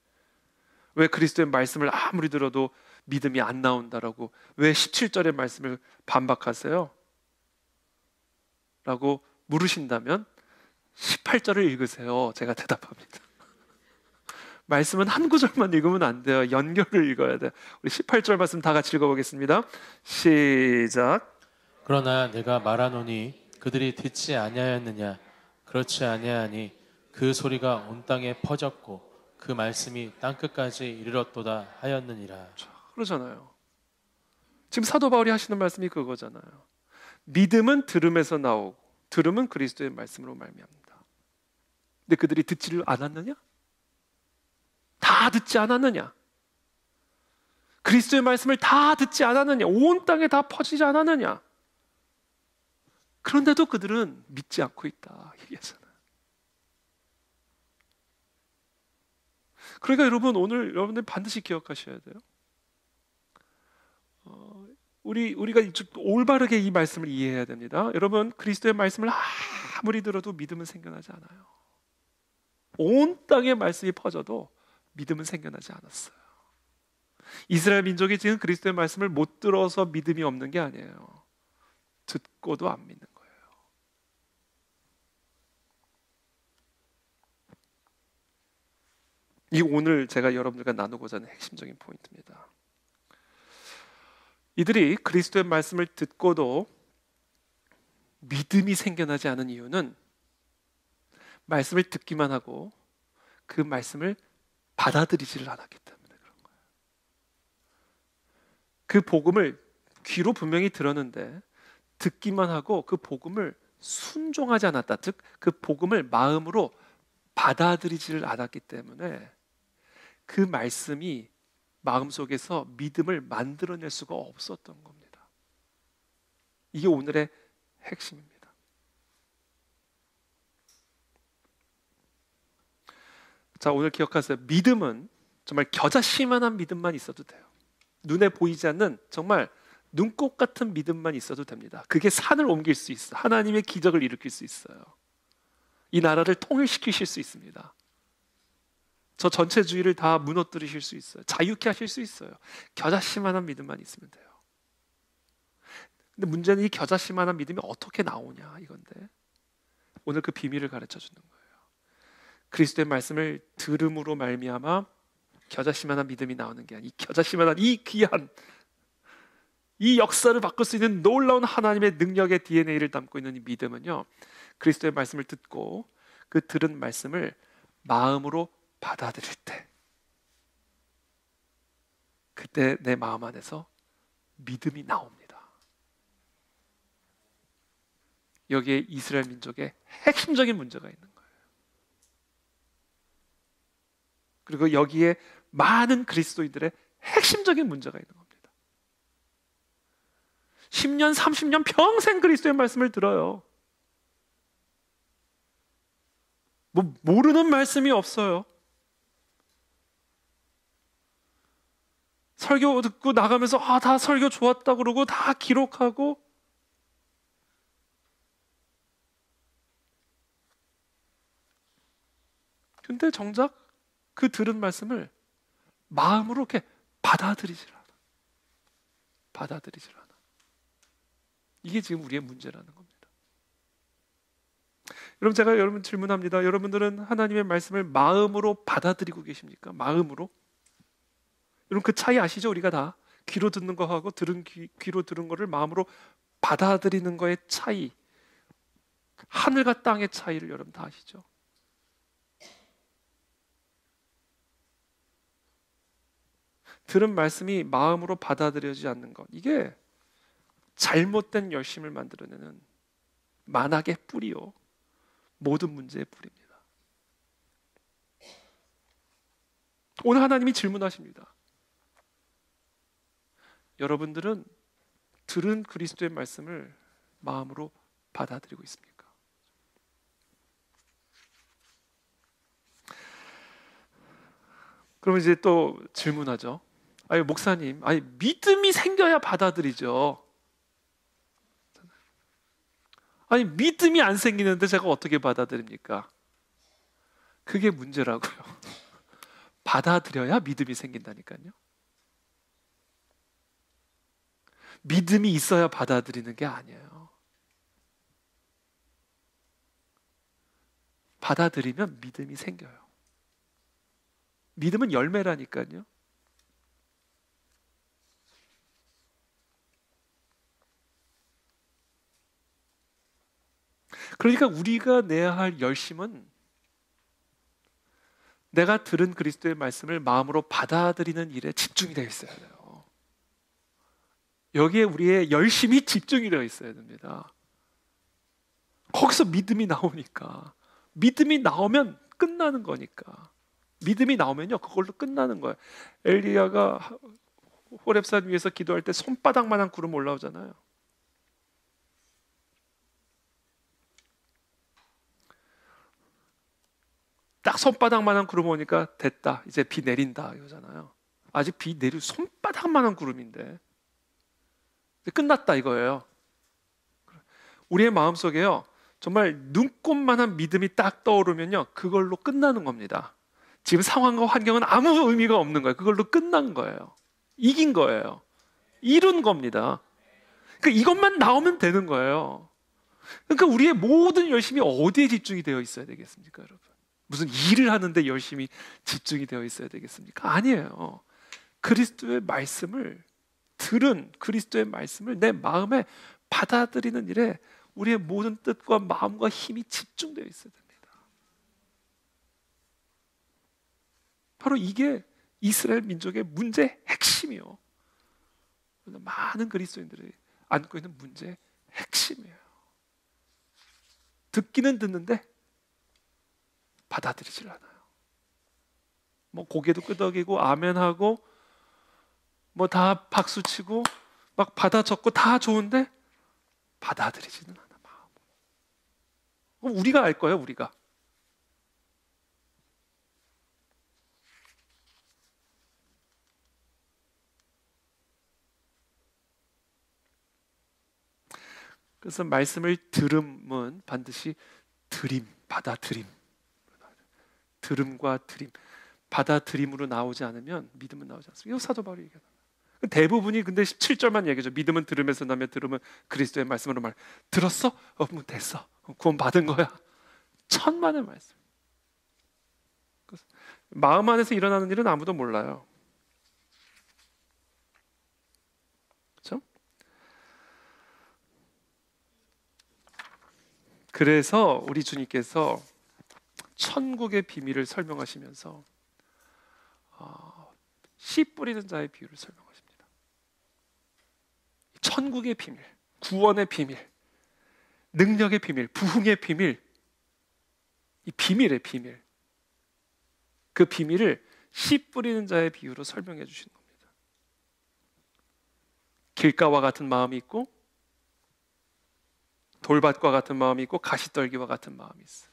왜 그리스도의 말씀을 아무리 들어도 믿음이 안 나온다라고 왜 17절의 말씀을 반박하세요? 라고 물으신다면 18절을 읽으세요. 제가 대답합니다. 말씀은 한 구절만 읽으면 안 돼요. 연결을 읽어야 돼요. 우리 18절 말씀 다 같이 읽어보겠습니다. 시작. 그러나 내가 말하노니 그들이 듣지 아니하였느냐? 그렇지 아니하니 그 소리가 온 땅에 퍼졌고 그 말씀이 땅끝까지 이르렀도다 하였느니라. 그러잖아요. 지금 사도 바울이 하시는 말씀이 그거잖아요. 믿음은 들음에서 나오고 들음은 그리스도의 말씀으로 말미암는다. 근데 그들이 듣지를 않았느냐? 다 듣지 않았느냐? 그리스도의 말씀을 다 듣지 않았느냐? 온 땅에 다 퍼지지 않았느냐? 그런데도 그들은 믿지 않고 있다 얘기하잖아요. 그러니까 여러분, 오늘 여러분들 반드시 기억하셔야 돼요. 우리가 올바르게 이 말씀을 이해해야 됩니다. 여러분, 그리스도의 말씀을 아무리 들어도 믿음은 생겨나지 않아요. 온 땅에 말씀이 퍼져도 믿음은 생겨나지 않았어요. 이스라엘 민족이 지금 그리스도의 말씀을 못 들어서 믿음이 없는 게 아니에요. 듣고도 안 믿는 거예요. 이 오늘 제가 여러분들과 나누고자 하는 핵심적인 포인트입니다. 이들이 그리스도의 말씀을 듣고도 믿음이 생겨나지 않은 이유는 말씀을 듣기만 하고 그 말씀을 받아들이지를 않았기 때문에 그런 거예요. 그 복음을 귀로 분명히 들었는데 듣기만 하고 그 복음을 순종하지 않았다. 즉, 그 복음을 마음으로 받아들이지를 않았기 때문에 그 말씀이 마음속에서 믿음을 만들어낼 수가 없었던 겁니다. 이게 오늘의 핵심입니다. 자, 오늘 기억하세요. 믿음은 정말 겨자씨만한 믿음만 있어도 돼요. 눈에 보이지 않는 정말 눈꽃 같은 믿음만 있어도 됩니다. 그게 산을 옮길 수 있어요. 하나님의 기적을 일으킬 수 있어요. 이 나라를 통일시키실 수 있습니다. 저 전체주의를 다 무너뜨리실 수 있어요. 자유케 하실 수 있어요. 겨자씨만한 믿음만 있으면 돼요. 근데 문제는 이 겨자씨만한 믿음이 어떻게 나오냐 이건데, 오늘 그 비밀을 가르쳐 주는 거예요. 그리스도의 말씀을 들음으로 말미암아 겨자씨만한 믿음이 나오는 게 아니라 이 겨자씨만한 이 귀한 이 역사를 바꿀 수 있는 놀라운 하나님의 능력의 DNA를 담고 있는 이 믿음은요, 그리스도의 말씀을 듣고 그 들은 말씀을 마음으로 받아들일 때, 그때 내 마음 안에서 믿음이 나옵니다. 여기에 이스라엘 민족의 핵심적인 문제가 있는 거예요. 그리고 여기에 많은 그리스도인들의 핵심적인 문제가 있는 겁니다. 10년, 30년 평생 그리스도의 말씀을 들어요. 모르는 말씀이 없어요. 설교 듣고 나가면서 다 설교 좋았다 그러고 다 기록하고, 근데 정작 그 들은 말씀을 마음으로 이렇게 받아들이질 않아. 받아들이질 않아. 이게 지금 우리의 문제라는 겁니다. 여러분, 제가 여러분 질문합니다. 여러분들은 하나님의 말씀을 마음으로 받아들이고 계십니까? 마음으로? 여러분, 그 차이 아시죠? 우리가 다 귀로 듣는 거하고 귀로 들은 거를 마음으로 받아들이는 거의 차이, 하늘과 땅의 차이를 여러분 다 아시죠? 들은 말씀이 마음으로 받아들여지지 않는 것, 이게 잘못된 열심을 만들어내는 만악의 뿌리요, 모든 문제의 뿌리입니다. 오늘 하나님이 질문하십니다. 여러분들은 들은 그리스도의 말씀을 마음으로 받아들이고 있습니까? 그럼 이제 또 질문하죠. 아니, 목사님, 아니, 믿음이 생겨야 받아들이죠. 아니, 믿음이 안 생기는데 제가 어떻게 받아들입니까? 그게 문제라고요. 받아들여야 믿음이 생긴다니까요. 믿음이 있어야 받아들이는 게 아니에요. 받아들이면 믿음이 생겨요. 믿음은 열매라니까요. 그러니까 우리가 내야 할 열심은 내가 들은 그리스도의 말씀을 마음으로 받아들이는 일에 집중이 되어 있어야 돼요. 여기에 우리의 열심이 집중이 되어 있어야 됩니다. 거기서 믿음이 나오니까, 믿음이 나오면 끝나는 거니까, 믿음이 나오면요 그걸로 끝나는 거예요. 엘리야가 호렙산 위에서 기도할 때 손바닥만한 구름 올라오잖아요. 딱 손바닥만한 구름 오니까 됐다, 이제 비 내린다 이거잖아요. 아직 비 내릴 손바닥만한 구름인데 끝났다 이거예요. 우리의 마음속에요 정말 눈곱만한 믿음이 딱 떠오르면요 그걸로 끝나는 겁니다. 지금 상황과 환경은 아무 의미가 없는 거예요. 그걸로 끝난 거예요. 이긴 거예요. 이룬 겁니다. 그러니까 이것만 나오면 되는 거예요. 그러니까 우리의 모든 열심이 어디에 집중이 되어 있어야 되겠습니까, 여러분? 무슨 일을 하는데 열심히 집중이 되어 있어야 되겠습니까? 아니에요. 그리스도의 말씀을 들은 그리스도의 말씀을 내 마음에 받아들이는 일에 우리의 모든 뜻과 마음과 힘이 집중되어 있어야 됩니다. 바로 이게 이스라엘 민족의 문제의 핵심이요. 많은 그리스도인들이 안고 있는 문제의 핵심이에요. 듣기는 듣는데 받아들이질 않아요. 뭐 고개도 끄덕이고 아멘하고 뭐 다 박수치고 막 받아 적고 다 좋은데 받아들이지는 않아. 마음으로. 우리가 알 거예요. 우리가. 그래서 말씀을 들음은 반드시 드림, 받아들임. 들음과 드림, 받아들임으로 나오지 않으면 믿음은 나오지 않습니다. 이거 사도 바울이 얘기하다. 대부분이 근데 17절만 얘기죠. 믿음은 들음에서 나며 들음은 그리스도의 말씀으로 말. 들었어? 뭐 됐어. 구원 받은 거야. 천만의 말씀. 마음 안에서 일어나는 일은 아무도 몰라요. 그렇죠? 그래서 우리 주님께서 천국의 비밀을 설명하시면서 씨 뿌리는 자의 비유를 설명하십니다. 천국의 비밀, 구원의 비밀, 능력의 비밀, 부흥의 비밀, 이 비밀의 비밀, 그 비밀을 씨 뿌리는 자의 비유로 설명해 주시는 겁니다. 길가와 같은 마음이 있고 돌밭과 같은 마음이 있고 가시떨기와 같은 마음이 있어요.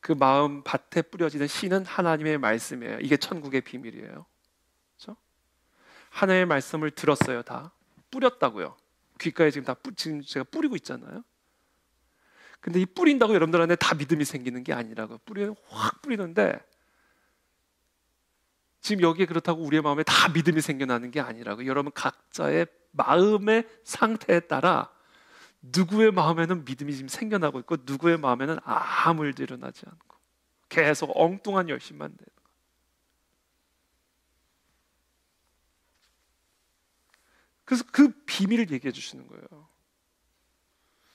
그 마음 밭에 뿌려지는 씨는 하나님의 말씀이에요. 이게 천국의 비밀이에요. 그렇죠? 하나님의 말씀을 들었어요. 다 뿌렸다고요. 귓가에 지금 지금 제가 뿌리고 있잖아요. 근데 이 뿌린다고 여러분들 안에 다 믿음이 생기는 게 아니라고. 확 뿌리는데 지금 여기에 그렇다고 우리의 마음에 다 믿음이 생겨나는 게 아니라고. 여러분 각자의 마음의 상태에 따라 누구의 마음에는 믿음이 지금 생겨나고 있고 누구의 마음에는 아무 일도 일어나지 않고 계속 엉뚱한 열심만 되는 거예요. 그래서 그 비밀을 얘기해 주시는 거예요.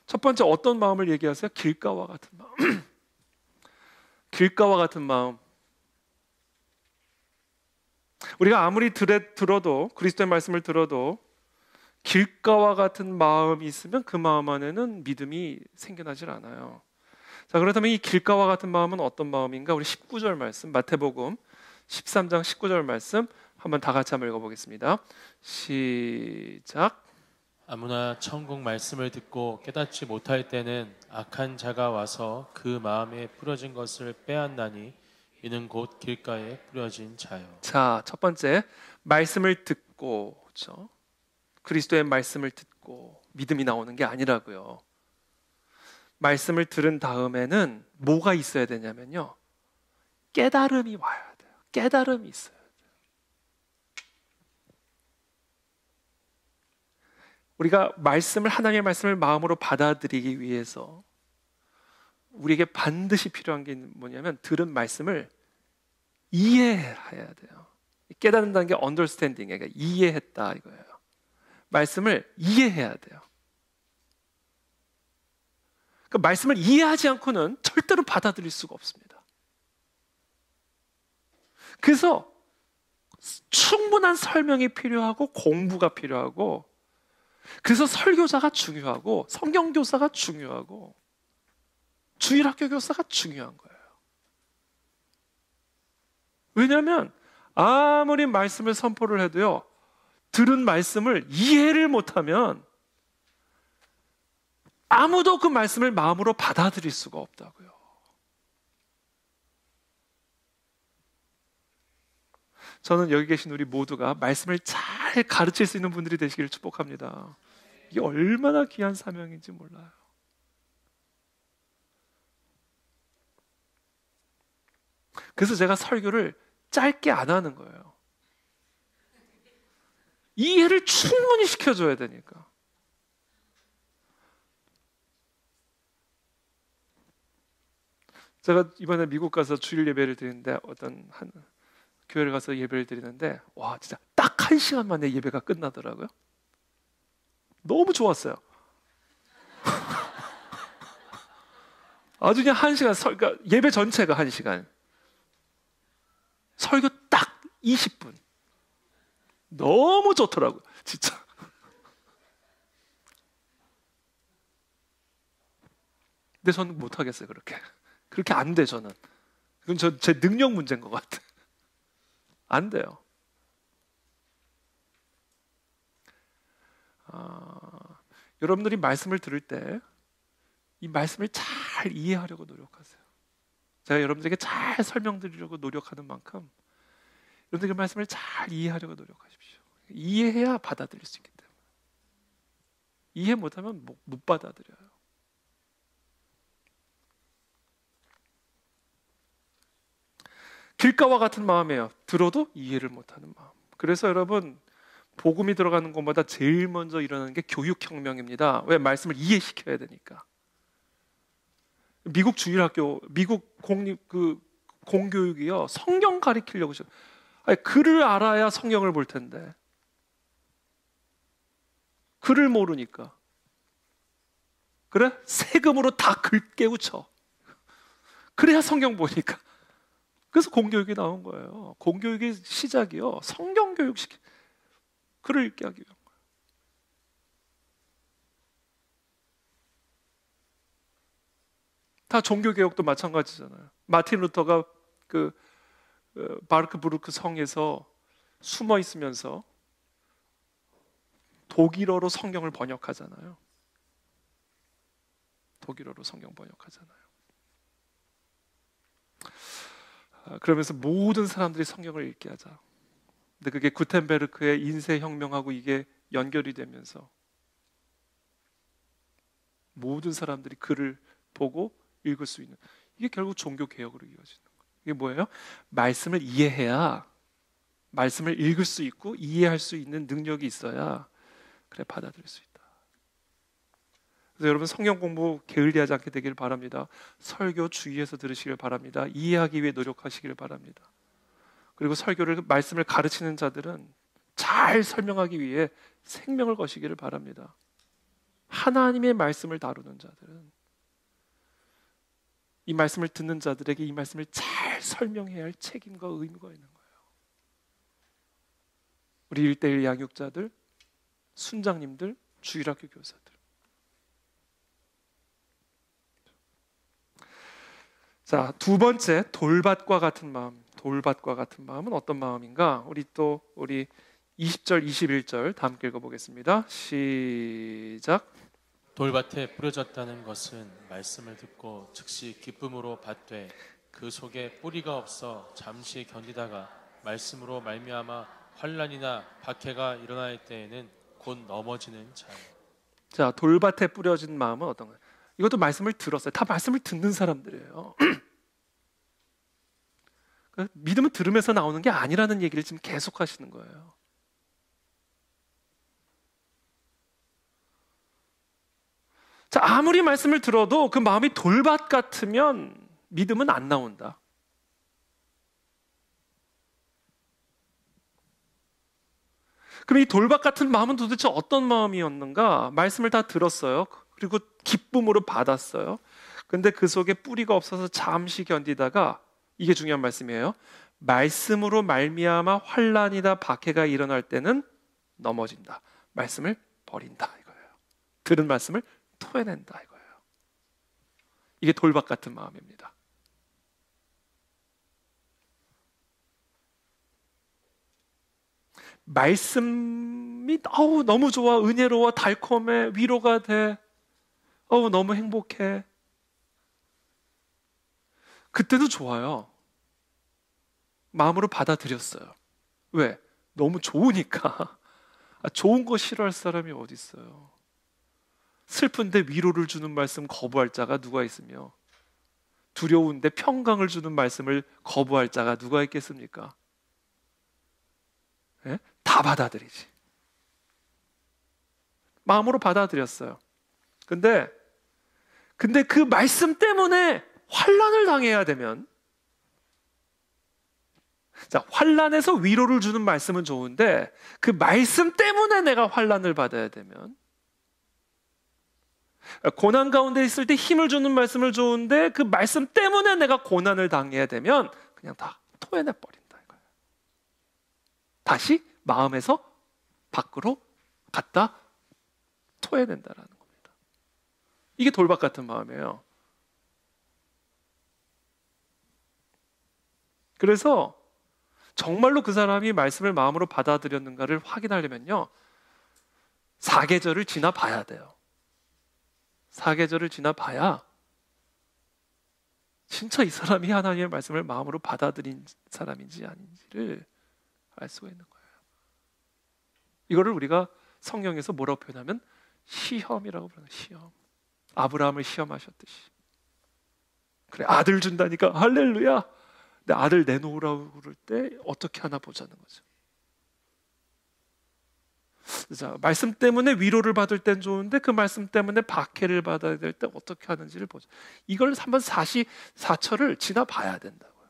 첫 번째 어떤 마음을 얘기하세요? 길가와 같은 마음. 길가와 같은 마음. 우리가 아무리 들어도 그리스도의 말씀을 들어도 길가와 같은 마음이 있으면 그 마음 안에는 믿음이 생겨나질 않아요. 자, 그렇다면 이 길가와 같은 마음은 어떤 마음인가? 우리 19절 말씀, 마태복음 13장 19절 말씀 한번 다 같이 한번 읽어보겠습니다. 시작. 아무나 천국 말씀을 듣고 깨닫지 못할 때는 악한 자가 와서 그 마음에 뿌려진 것을 빼앗나니 이는 곧 길가에 뿌려진 자요. 자, 첫 번째 말씀을 듣고, 그렇죠? 그리스도의 말씀을 듣고 믿음이 나오는 게 아니라고요. 말씀을 들은 다음에는 뭐가 있어야 되냐면요, 깨달음이 와야 돼요. 깨달음이 있어요. 우리가 하나님의 말씀을 마음으로 받아들이기 위해서 우리에게 반드시 필요한 게 뭐냐면 들은 말씀을 이해해야 돼요. 깨닫는다는 게 understanding, 그러니까 이해했다 이거예요. 말씀을 이해해야 돼요. 그러니까 말씀을 이해하지 않고는 절대로 받아들일 수가 없습니다. 그래서 충분한 설명이 필요하고 공부가 필요하고, 그래서 설교자가 중요하고 성경교사가 중요하고 주일학교 교사가 중요한 거예요. 왜냐하면 아무리 말씀을 선포를 해도요, 들은 말씀을 이해를 못하면 아무도 그 말씀을 마음으로 받아들일 수가 없다고요. 저는 여기 계신 우리 모두가 말씀을 잘 가르칠 수 있는 분들이 되시기를 축복합니다. 이게 얼마나 귀한 사명인지 몰라요. 그래서 제가 설교를 짧게 안 하는 거예요. 이해를 충분히 시켜줘야 되니까. 제가 이번에 미국 가서 주일 예배를 드리는데 어떤 한 교회를 가서 예배를 드리는데 와, 진짜 딱 1시간 만에 예배가 끝나더라고요. 너무 좋았어요. 아주 그냥 1시간, 그러니까 예배 전체가 1시간, 설교 딱 20분. 너무 좋더라고요, 진짜. 근데 저는 못하겠어요, 그렇게 안 돼, 저는. 그건 제 능력 문제인 것 같아. 안 돼요. 여러분들이 말씀을 들을 때 이 말씀을 잘 이해하려고 노력하세요. 제가 여러분들에게 잘 설명드리려고 노력하는 만큼 여러분들이 말씀을 잘 이해하려고 노력하십시오. 이해해야 받아들일 수 있기 때문에. 이해 못하면 못 받아들여요. 길가와 같은 마음이에요. 들어도 이해를 못하는 마음. 그래서 여러분, 복음이 들어가는 것보다 제일 먼저 일어나는 게 교육혁명입니다. 왜? 말씀을 이해시켜야 되니까. 미국 주일학교, 미국 공교육이요, 성경 가리키려고. 아니, 글을 알아야 성경을 볼 텐데 글을 모르니까. 그래? 세금으로 다 글 깨우쳐. 그래야 성경 보니까. 그래서 공교육이 나온 거예요. 공교육의 시작이요, 성경 교육시키, 글을 읽게 하기 위한 거예요. 다 종교개혁도 마찬가지잖아요. 마틴 루터가 바르크부르크 성에서 숨어 있으면서 독일어로 성경을 번역하잖아요. 독일어로 성경 번역하잖아요. 그러면서 모든 사람들이 성경을 읽게 하자. 근데 그게 구텐베르크의 인쇄혁명하고 이게 연결이 되면서 모든 사람들이 글을 보고 읽을 수 있는, 이게 결국 종교개혁으로 이어지는 거예요. 이게 뭐예요? 말씀을 이해해야, 말씀을 읽을 수 있고 이해할 수 있는 능력이 있어야 그래 받아들일 수 있다. 그래서 여러분 성경 공부 게을리하지 않게 되기를 바랍니다. 설교 주의해서 들으시길 바랍니다. 이해하기 위해 노력하시길 바랍니다. 그리고 설교를, 말씀을 가르치는 자들은 잘 설명하기 위해 생명을 거시기를 바랍니다. 하나님의 말씀을 다루는 자들은 이 말씀을 듣는 자들에게 이 말씀을 잘 설명해야 할 책임과 의무가 있는 거예요. 우리 1:1 양육자들, 순장님들, 주일학교 교사들. 자, 두 번째, 돌밭과 같은 마음. 돌밭과 같은 마음은 어떤 마음인가? 우리 20절, 21절 다 함께 읽어보겠습니다. 시작. 돌밭에 뿌려졌다는 것은 말씀을 듣고 즉시 기쁨으로 받되 그 속에 뿌리가 없어 잠시 견디다가 말씀으로 말미암아 환난이나 박해가 일어날 때에는 곧 넘어지는 자예요. 자, 돌밭에 뿌려진 마음은 어떤 거예요? 이것도 말씀을 들었어요. 다 말씀을 듣는 사람들이에요. 믿음은 들으면서 나오는 게 아니라는 얘기를 지금 계속 하시는 거예요. 자, 아무리 말씀을 들어도 그 마음이 돌밭 같으면 믿음은 안 나온다. 그럼 이 돌밭 같은 마음은 도대체 어떤 마음이었는가? 말씀을 다 들었어요. 그리고 기쁨으로 받았어요. 근데 그 속에 뿌리가 없어서 잠시 견디다가, 이게 중요한 말씀이에요, 말씀으로 말미암아 환난이다 박해가 일어날 때는 넘어진다. 말씀을 버린다 이거예요. 들은 말씀을 토해낸다 이거예요. 이게 돌밭 같은 마음입니다. 말씀이 너무 좋아, 은혜로워, 달콤해, 위로가 돼, 너무 행복해. 그때도 좋아요. 마음으로 받아들였어요. 왜? 너무 좋으니까. 좋은 거 싫어할 사람이 어디 있어요? 슬픈데 위로를 주는 말씀 거부할 자가 누가 있으며, 두려운데 평강을 주는 말씀을 거부할 자가 누가 있겠습니까? 네? 다 받아들이지. 마음으로 받아들였어요. 근데 그 말씀 때문에 환난을 당해야 되면, 자, 환난에서 위로를 주는 말씀은 좋은데 그 말씀 때문에 내가 환난을 받아야 되면, 고난 가운데 있을 때 힘을 주는 말씀을 좋은데 그 말씀 때문에 내가 고난을 당해야 되면 그냥 다 토해내 버린다 이거예요. 다시 마음에서 밖으로 갖다 토해낸다라는 겁니다. 이게 돌밭 같은 마음이에요. 그래서 정말로 그 사람이 말씀을 마음으로 받아들였는가를 확인하려면요, 4계절을 지나봐야 돼요. 4계절을 지나봐야 진짜 이 사람이 하나님의 말씀을 마음으로 받아들인 사람인지 아닌지를 알 수가 있는 거예요. 이거를 우리가 성경에서 뭐라고 표현하면 시험이라고 부르는, 시험. 아브라함을 시험하셨듯이. 그래, 아들 준다니까 할렐루야. 근데 아들 내놓으라고 그럴 때 어떻게 하나 보자는 거죠. 자, 말씀 때문에 위로를 받을 땐 좋은데 그 말씀 때문에 박해를 받아야 될 때 어떻게 하는지를 보자. 이걸 한번 44철을 지나봐야 된다고요.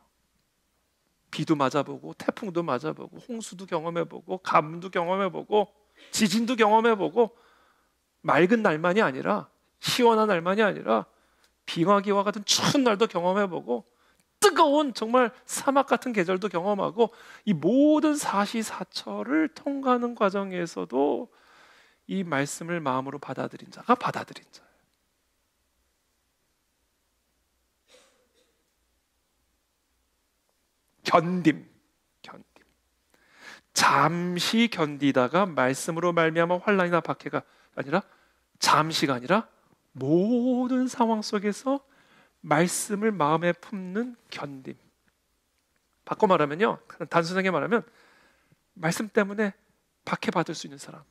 비도 맞아보고 태풍도 맞아보고 홍수도 경험해보고 가뭄도 경험해보고 지진도 경험해보고, 맑은 날만이 아니라, 시원한 날만이 아니라 빙하기와 같은 추운 날도 경험해보고, 뜨거운 정말 사막 같은 계절도 경험하고, 이 모든 사시사철을 통과하는 과정에서도 이 말씀을 마음으로 받아들인 자가 받아들인 자예요. 견딤. 잠시 견디다가 말씀으로 말미암아 환난이나 박해가 아니라, 잠시가 아니라 모든 상황 속에서 말씀을 마음에 품는 견딤. 바꿔 말하면요, 단순하게 말하면 말씀 때문에 박해받을 수 있는 사람,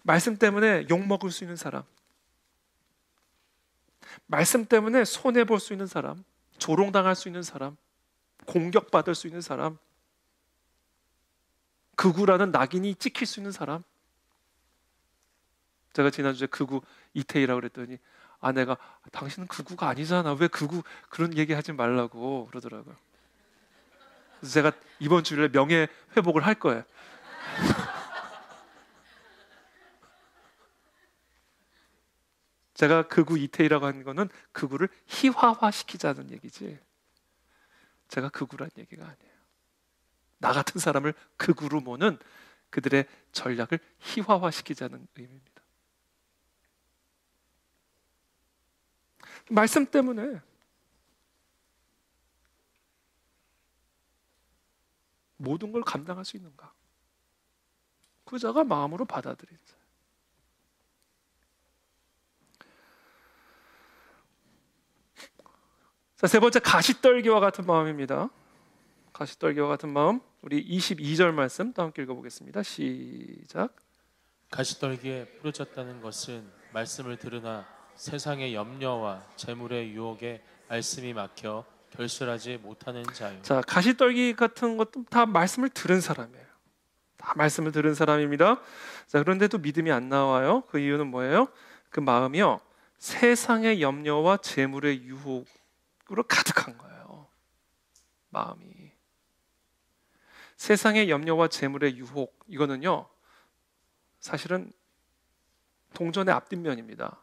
말씀 때문에 욕먹을 수 있는 사람, 말씀 때문에 손해볼 수 있는 사람, 조롱당할 수 있는 사람, 공격받을 수 있는 사람, 극우라는 낙인이 찍힐 수 있는 사람. 제가 지난주에 극우 이태희라고 그랬더니 아내가 당신은 극우가 아니잖아, 왜 극우 그런 얘기하지 말라고 그러더라고요. 그래서 제가 이번 주일에 명예 회복을 할 거예요. 제가 극우 이태희라고 하는 거는 극우를 희화화시키자는 얘기지, 제가 극우란 얘기가 아니에요. 나 같은 사람을 극우로 모는 그들의 전략을 희화화시키자는 의미입니다. 말씀 때문에 모든 걸 감당할 수 있는가? 그 자가 마음으로 받아들인 자. 자, 세 번째, 가시떨기와 같은 마음입니다. 가시떨기와 같은 마음. 우리 22절 말씀 다 함께 읽어보겠습니다. 시작. 가시떨기에 부러졌다는 것은 말씀을 들으나 세상의 염려와 재물의 유혹에 말씀이 막혀 결실하지 못하는 자요. 자, 가시떨기 같은 것도 다 말씀을 들은 사람이에요. 다 말씀을 들은 사람입니다. 자, 그런데도 믿음이 안 나와요. 그 이유는 뭐예요? 그 마음이요, 세상의 염려와 재물의 유혹으로 가득한 거예요. 마음이. 세상의 염려와 재물의 유혹, 이거는요 사실은 동전의 앞뒷면입니다.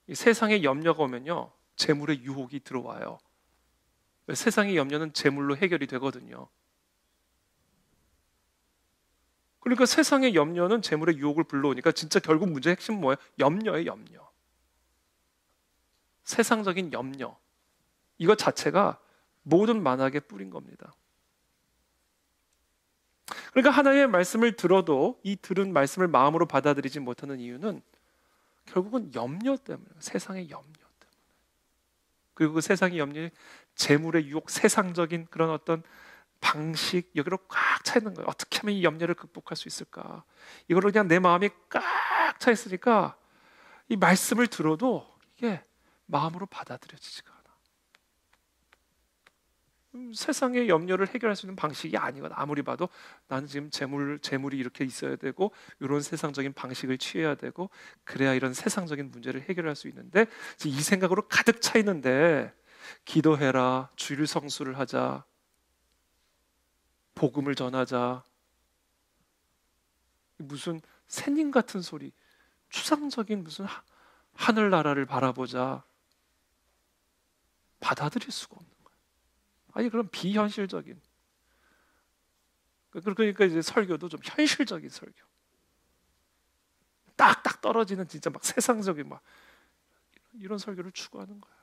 이 세상의 염려가 오면요 재물의 유혹이 들어와요. 세상의 염려는 재물로 해결이 되거든요. 그러니까 세상의 염려는 재물의 유혹을 불러오니까 진짜 결국 문제의 핵심은 뭐예요? 염려예요, 염려. 세상적인 염려, 이것 자체가 모든 만악의 뿌린 겁니다. 그러니까 하나님의 말씀을 들어도 이 들은 말씀을 마음으로 받아들이지 못하는 이유는 결국은 염려 때문에, 세상의 염려 때문에. 그리고 그 세상의 염려는 재물의 유혹, 세상적인 그런 어떤 방식, 여기로 꽉 차 있는 거예요. 어떻게 하면 이 염려를 극복할 수 있을까? 이걸로 그냥 내 마음이 꽉 차 있으니까 이 말씀을 들어도 이게 마음으로 받아들여지지가 않아. 세상의 염려를 해결할 수 있는 방식이 아니거든. 아무리 봐도 나는 지금 재물이 이렇게 있어야 되고 이런 세상적인 방식을 취해야 되고 그래야 이런 세상적인 문제를 해결할 수 있는데, 이 생각으로 가득 차 있는데 기도해라, 주일 성수를 하자, 복음을 전하자, 무슨 새님 같은 소리, 추상적인 무슨 하늘나라를 바라보자, 받아들일 수가 없는 거예요. 아니, 그럼 비현실적인, 그러니까 이제 설교도 좀 현실적인 설교, 딱딱 떨어지는 진짜 막 세상적인 막 이런 설교를 추구하는 거예요.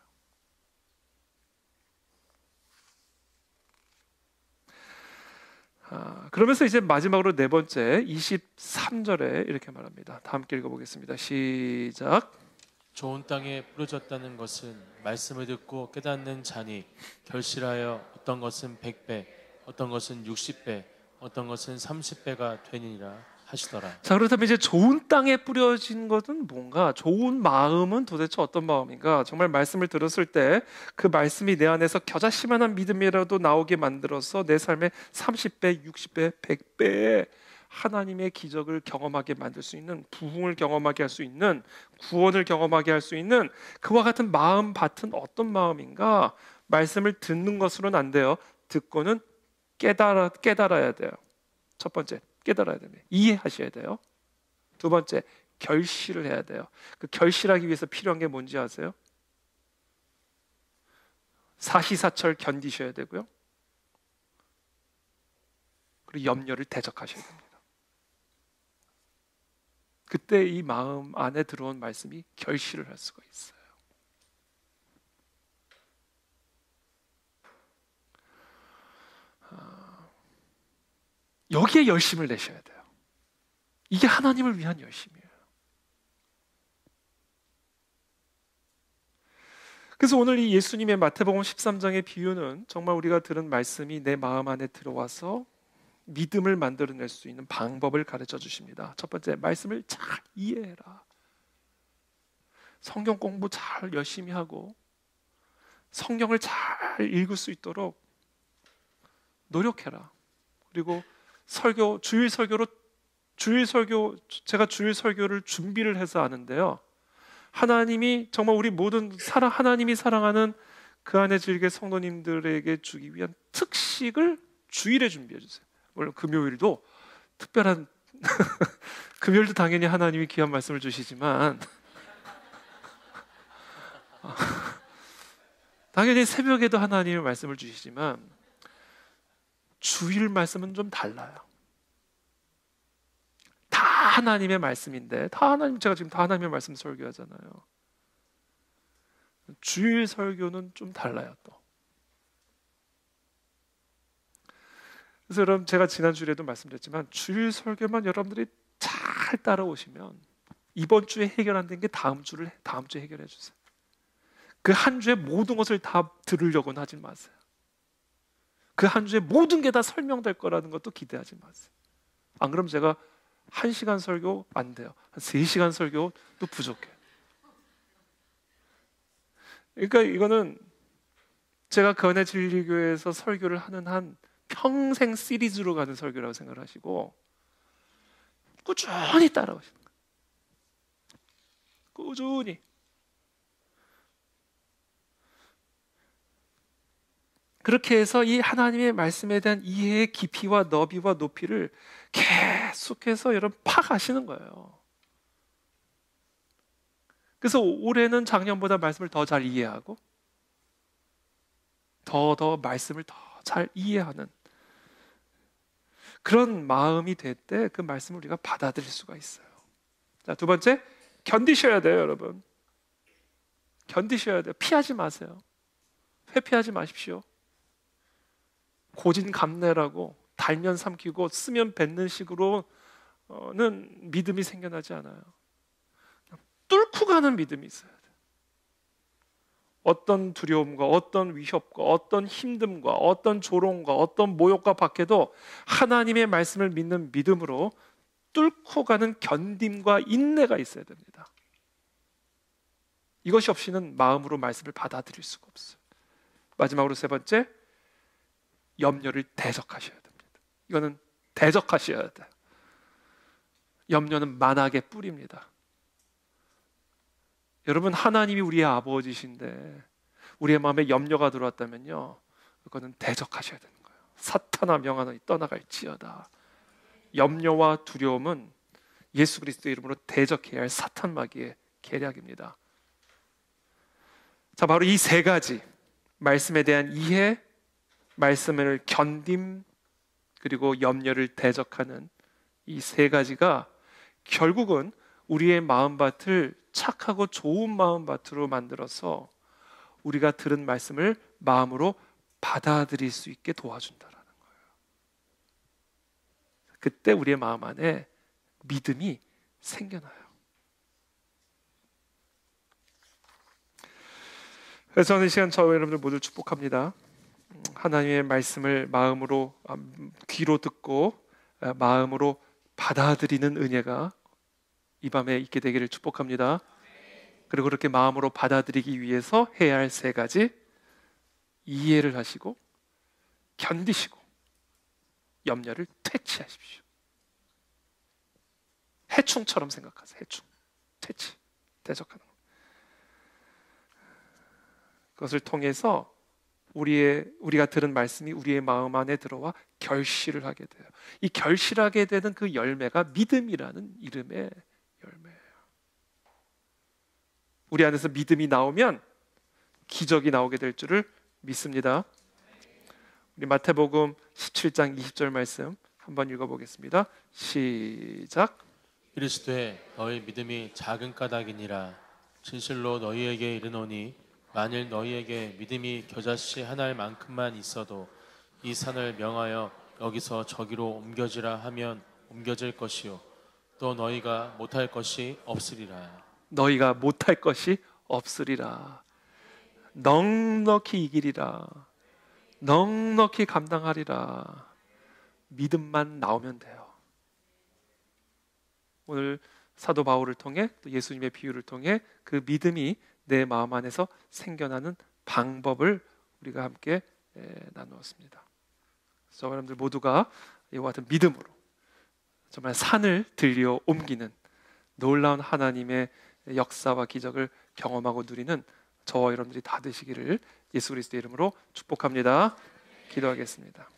그러면서 이제 마지막으로 네 번째 23절에 이렇게 말합니다. 다 함께 읽어보겠습니다. 시작. 좋은 땅에 부러졌다는 것은 말씀을 듣고 깨닫는 자니 결실하여 어떤 것은 100배, 어떤 것은 60배, 어떤 것은 30배가 되니라 하시더라. 자, 그렇다면 이제 좋은 땅에 뿌려진 것은 뭔가? 좋은 마음은 도대체 어떤 마음인가? 정말 말씀을 들었을 때 그 말씀이 내 안에서 겨자씨만한 믿음이라도 나오게 만들어서 내 삶에 30배, 60배, 100배의 하나님의 기적을 경험하게 만들 수 있는, 부흥을 경험하게 할 수 있는, 구원을 경험하게 할 수 있는 그와 같은 마음 밭은 어떤 마음인가? 말씀을 듣는 것으로는 안 돼요. 듣고는 깨달아야 돼요. 첫 번째, 깨달아야 됩니다. 이해하셔야 돼요. 두 번째, 결실을 해야 돼요. 그 결실하기 위해서 필요한 게 뭔지 아세요? 사시사철 견디셔야 되고요. 그리고 염려를 대적하셔야 됩니다. 그때 이 마음 안에 들어온 말씀이 결실을 할 수가 있어요. 여기에 열심을 내셔야 돼요. 이게 하나님을 위한 열심이에요. 그래서 오늘 이 예수님의 마태복음 13장의 비유는 정말 우리가 들은 말씀이 내 마음 안에 들어와서 믿음을 만들어낼 수 있는 방법을 가르쳐 주십니다. 첫 번째, 말씀을 잘 이해해라. 성경 공부 잘 열심히 하고 성경을 잘 읽을 수 있도록 노력해라. 그리고 주일 설교 제가 주일 설교를 준비를 해서 하는데요. 하나님이 정말 우리 모든 하나님이 사랑하는 그 안에 즐게 성도님들에게 주기 위한 특식을 주일에 준비해 주세요. 물론 금요일도 특별한 금요일도 당연히 하나님이 귀한 말씀을 주시지만 당연히 새벽에도 하나님의 말씀을 주시지만 주일 말씀은 좀 달라요. 다 하나님의 말씀인데 제가 지금 다 하나님의 말씀 설교하잖아요. 주일 설교는 좀 달라요 또. 그래서 여러분, 제가 지난 주에도 말씀드렸지만 주일 설교만 여러분들이 잘 따라오시면 이번 주에 해결 안 된 게 다음 주에 해결해 주세요. 그 한 주에 모든 것을 다 들으려고는 하지 마세요. 그 한 주에 모든 게 다 설명될 거라는 것도 기대하지 마세요. 안 그러면 제가 1시간 설교 안 돼요. 한 3시간 설교도 부족해요. 그러니까 이거는 제가 건해 진리교회에서 설교를 하는 한 평생 시리즈로 가는 설교라고 생각을 하시고 꾸준히 따라오시는 거예요. 꾸준히. 그렇게 해서 이 하나님의 말씀에 대한 이해의 깊이와 너비와 높이를 계속해서 여러분 파가시는 거예요. 그래서 올해는 작년보다 말씀을 더 잘 이해하고 더 말씀을 더 잘 이해하는 그런 마음이 될 때 그 말씀을 우리가 받아들일 수가 있어요. 자, 두 번째, 견디셔야 돼요, 여러분. 견디셔야 돼요. 피하지 마세요. 회피하지 마십시오. 고진감래라고 달면 삼키고 쓰면 뱉는 식으로는 믿음이 생겨나지 않아요. 뚫고 가는 믿음이 있어야 돼요. 어떤 두려움과 어떤 위협과 어떤 힘듦과 어떤 조롱과 어떤 모욕과 밖에도 하나님의 말씀을 믿는 믿음으로 뚫고 가는 견딤과 인내가 있어야 됩니다. 이것이 없이는 마음으로 말씀을 받아들일 수가 없어요. 마지막으로 세 번째, 염려를 대적하셔야 됩니다. 이거는 대적하셔야 돼요. 염려는 만악의 뿌리입니다. 여러분, 하나님이 우리의 아버지신데 우리의 마음에 염려가 들어왔다면요, 그거는 대적하셔야 되는 거예요. 사탄아 명하노니 떠나갈지어다. 염려와 두려움은 예수 그리스도의 이름으로 대적해야 할 사탄 마귀의 계략입니다. 자, 바로 이 세 가지, 말씀에 대한 이해, 말씀을 견딤, 그리고 염려를 대적하는 이 세 가지가 결국은 우리의 마음밭을 착하고 좋은 마음밭으로 만들어서 우리가 들은 말씀을 마음으로 받아들일 수 있게 도와준다라는 거예요. 그때 우리의 마음 안에 믿음이 생겨나요. 그래서 저는 이 시간 저와 여러분들 모두 축복합니다. 하나님의 말씀을 마음으로, 귀로 듣고 마음으로 받아들이는 은혜가 이 밤에 있게 되기를 축복합니다. 그리고 그렇게 마음으로 받아들이기 위해서 해야 할 세 가지, 이해를 하시고 견디시고 염려를 퇴치하십시오. 해충처럼 생각하세요. 해충, 퇴치, 대적하는 것. 그것을 통해서 우리가 들은 말씀이 우리의 마음 안에 들어와 결실을 하게 돼요. 이 결실하게 되는 그 열매가 믿음이라는 이름의 열매예요. 우리 안에서 믿음이 나오면 기적이 나오게 될 줄을 믿습니다. 우리 마태복음 17장 20절 말씀 한번 읽어보겠습니다. 시작. 이르시되 너희 믿음이 작은 까닭이니라. 진실로 너희에게 이르노니 만일 너희에게 믿음이 겨자씨 한 알만큼만 있어도 이 산을 명하여 여기서 저기로 옮겨지라 하면 옮겨질 것이요 또 너희가 못할 것이 없으리라. 너희가 못할 것이 없으리라. 넉넉히 이기리라. 넉넉히 감당하리라. 믿음만 나오면 돼요. 오늘 사도 바울을 통해 또 예수님의 비유를 통해 그 믿음이 내 마음 안에서 생겨나는 방법을 우리가 함께 나누었습니다. 저와 여러분들 모두가 이와 같은 믿음으로 정말 산을 들려 옮기는 놀라운 하나님의 역사와 기적을 경험하고 누리는 저와 여러분들이 다 되시기를 예수 그리스도의 이름으로 축복합니다. 기도하겠습니다.